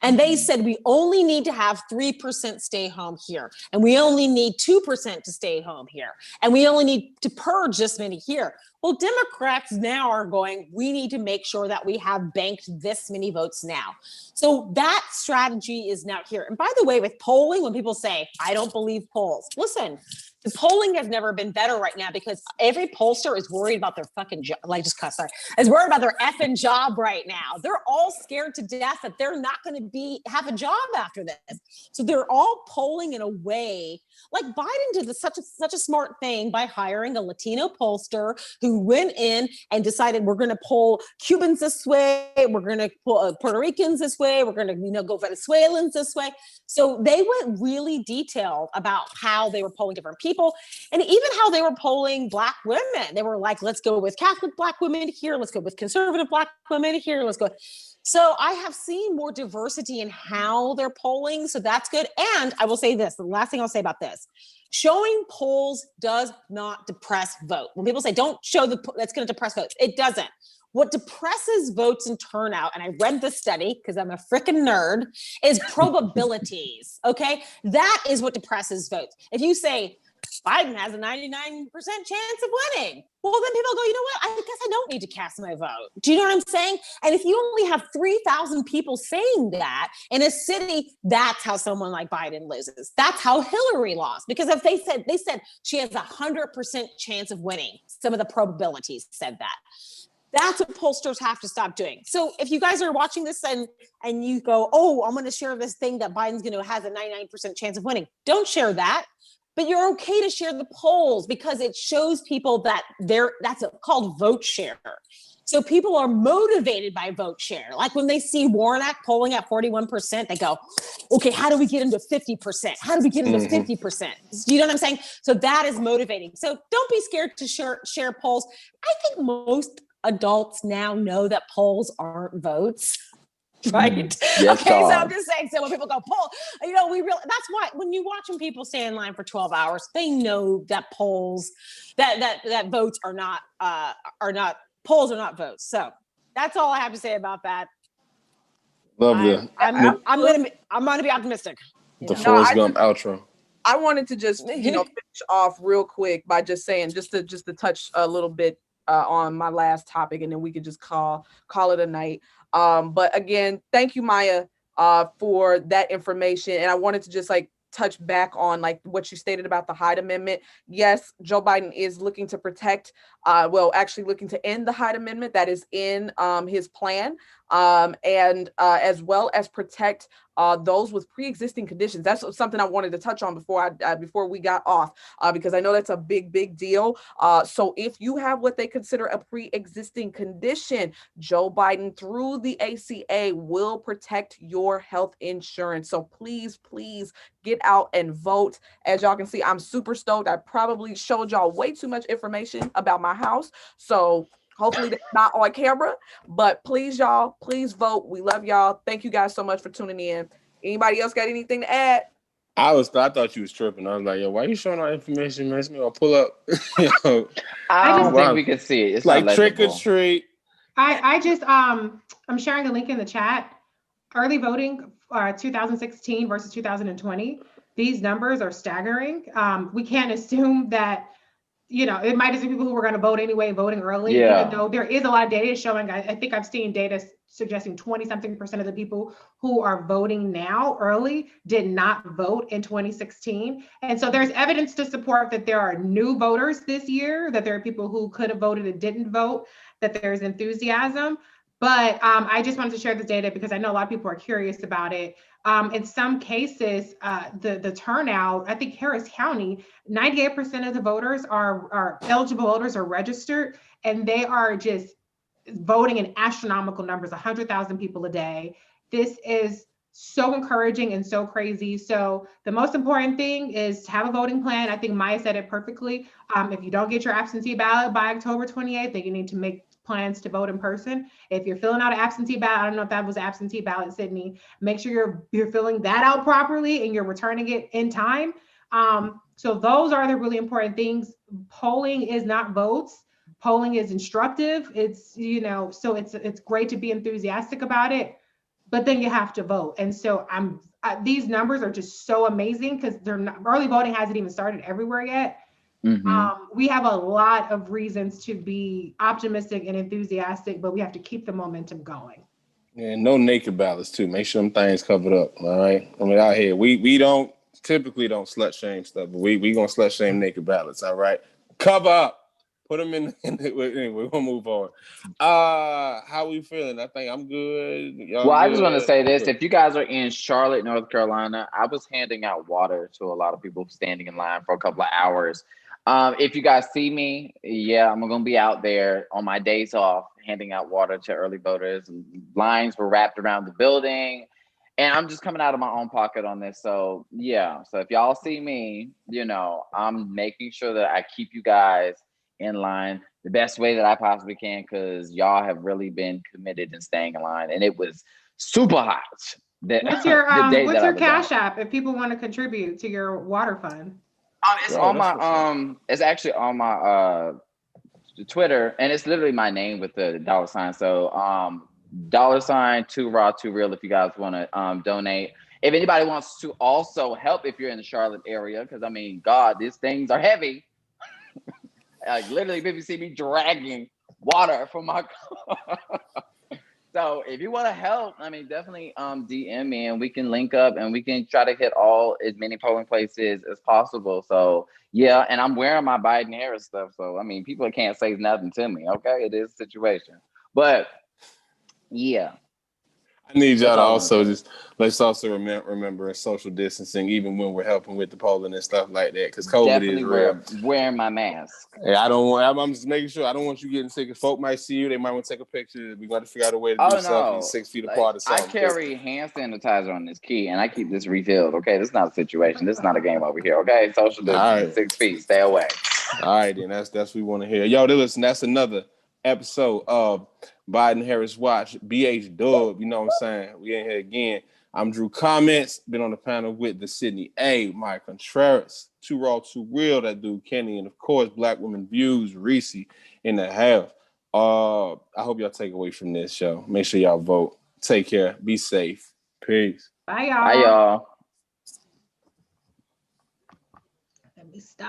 And they said, we only need to have 3% stay home here. And we only need 2% to stay home here. And we only need to purge this many here. Well, Democrats now are going, we need to make sure that we have banked this many votes now. So that strategy is now here. And by the way, with polling, when people say, I don't believe polls, listen, the polling has never been better right now because every pollster is worried about their fucking job. Is worried about their effing job right now. They're all scared to death that they're not going to have a job after this. So they're all polling in a way like Biden did such a smart thing by hiring a Latino pollster who went in and decided we're going to poll Cubans this way, we're going to poll Puerto Ricans this way, we're going to go Venezuelans this way. So they went really detailed about how they were polling different people and even how they were polling Black women. They were like, let's go with Catholic Black women here, let's go with conservative Black women here, let's go. So I have seen more diversity in how they're polling. So that's good. And I will say this, the last thing I'll say about this, showing polls does not depress vote. When people say, don't show that's going to depress votes, it doesn't. What depresses votes and turnout, and I read the study because I'm a freaking nerd, is probabilities, okay? That is what depresses votes. If you say, Biden has a 99% chance of winning, well, then people go, you know what? I guess I don't need to cast my vote. Do you know what I'm saying? And if you only have 3,000 people saying that in a city, that's how someone like Biden loses. That's how Hillary lost. Because if they said she has a 100% chance of winning, some of the probabilities said that. That's what pollsters have to stop doing. So if you guys are watching this and you go, oh, I'm going to share this thing that Biden's going to has a 99% chance of winning, don't share that. But you're okay to share the polls because it shows people that that's called vote share. So people are motivated by vote share. Like when they see Warnock polling at 41%, they go, okay, how do we get into 50%? How do we get into 50%? Do you know what I'm saying? So that is motivating. So don't be scared to share polls. I think most adults now know that polls aren't votes. Right. Yes, okay. dog. So I'm just saying, so when people go poll, that's why when you watching people stay in line for 12 hours, they know that polls, that votes are not polls are not votes. So that's all I have to say about that. Love that. I'm gonna be optimistic. The Forrest Gump outro. I wanted to just finish off real quick by just saying just to touch a little bit on my last topic, and then we could just call it a night. But again, thank you, Maya, for that information. And I wanted to just touch back on what you stated about the Hyde Amendment. Yes, Joe Biden is looking to protect, actually looking to end the Hyde Amendment that is in his plan, and as well as protect those with pre-existing conditions. That's something I wanted to touch on before we got off, because I know that's a big deal. So if you have what they consider a pre-existing condition, Joe Biden through the ACA will protect your health insurance. So please get out and vote. As y'all can see, I'm super stoked. I probably showed y'all way too much information about my house. So hopefully that's not on camera, but please, y'all, please vote. We love y'all. Thank you guys so much for tuning in. Anybody else got anything to add? I thought you was tripping. I was like, yo, why you showing our information, man? It's me, I'll pull up. I don't think we can see it. It's like not trick or legible. treat. I'm sharing a link in the chat. Early voting 2016 versus 2020. These numbers are staggering. We can't assume that, it might assume people who were going to vote anyway, voting early, even though there is a lot of data showing, I think I've seen data suggesting 20-something% of the people who are voting now early did not vote in 2016. And so there's evidence to support that there are new voters this year, that there are people who could have voted and didn't vote, that there's enthusiasm. But I just wanted to share this data because I know a lot of people are curious about it. In some cases, the turnout, I think Harris County, 98% of the voters are eligible voters are registered, and they are just voting in astronomical numbers, 100,000 people a day. This is so encouraging and so crazy. So the most important thing is to have a voting plan. I think Maya said it perfectly. If you don't get your absentee ballot by October 28th, then you need to make plans to vote in person. If you're filling out an absentee ballot, I don't know if that was absentee ballot, Sydney, make sure you're filling that out properly and you're returning it in time. So those are the really important things. Polling is not votes. Polling is instructive. It's, you know, so it's great to be enthusiastic about it, but then you have to vote. And so these numbers are just so amazing because early voting hasn't even started everywhere yet. We have a lot of reasons to be optimistic and enthusiastic, but we have to keep the momentum going. And no naked ballots too. Make sure them things covered up. All right. I mean, out here, we don't typically don't slut shame stuff, but we gonna slut shame naked ballots. All right. Cover up. Put them in anyway, we'll move on. How we feeling? I think I'm good. Y'all well, I good? just want to say this. If you guys are in Charlotte, North Carolina, I was handing out water to a lot of people standing in line for a couple of hours. If you guys see me, yeah, I'm going to be out there on my days off handing out water to early voters. Lines were wrapped around the building. And I'm just coming out of my own pocket on this. So, yeah. So if y'all see me, you know, I'm making sure that I keep you guys in line the best way that I possibly can, because y'all have really been committed in staying in line, and it was super hot. What's your Cash App if people want to contribute to your water fund? It's on my it's actually on my Twitter, and it's literally my name with the $sign. So $, 2 raw 2 real if you guys want to donate. If anybody wants to also help, if you're in the Charlotte area, because I mean, God, these things are heavy. Like literally, people see me dragging water from my car. So if you want to help, I mean, definitely DM me and we can link up and we can try to hit as many polling places as possible. So yeah, and I'm wearing my Biden-Harris stuff. So I mean, people can't say nothing to me. Okay, it is a situation, but yeah. I need y'all to also let's also remember social distancing, even when we're helping with the polling and stuff like that, because COVID definitely is real. Wearing my mask. Yeah, I'm just making sure I don't want you getting sick. If folk might see you, they might want to take a picture. We got to figure out a way to do selfies 6 feet apart or something. I carry hand sanitizer on this key, and I keep this refilled. Okay, this is not a situation. This is not a game over here. Okay, social distancing, 6 feet, stay away. All right, then that's what we want to hear. Yo, listen, that's another episode of Biden-Harris Watch. BH Dub, you know what I'm saying? We in here again. I'm Drew Comments. Been on the panel with the Sydney A, Mike Contreras, 2 Raw 2 Real, that dude Kenny, and of course Black Women Views, Reese in the half. I hope y'all take away from this show. Make sure y'all vote. Take care. Be safe. Peace. Bye, y'all. Bye, y'all. Let me stop.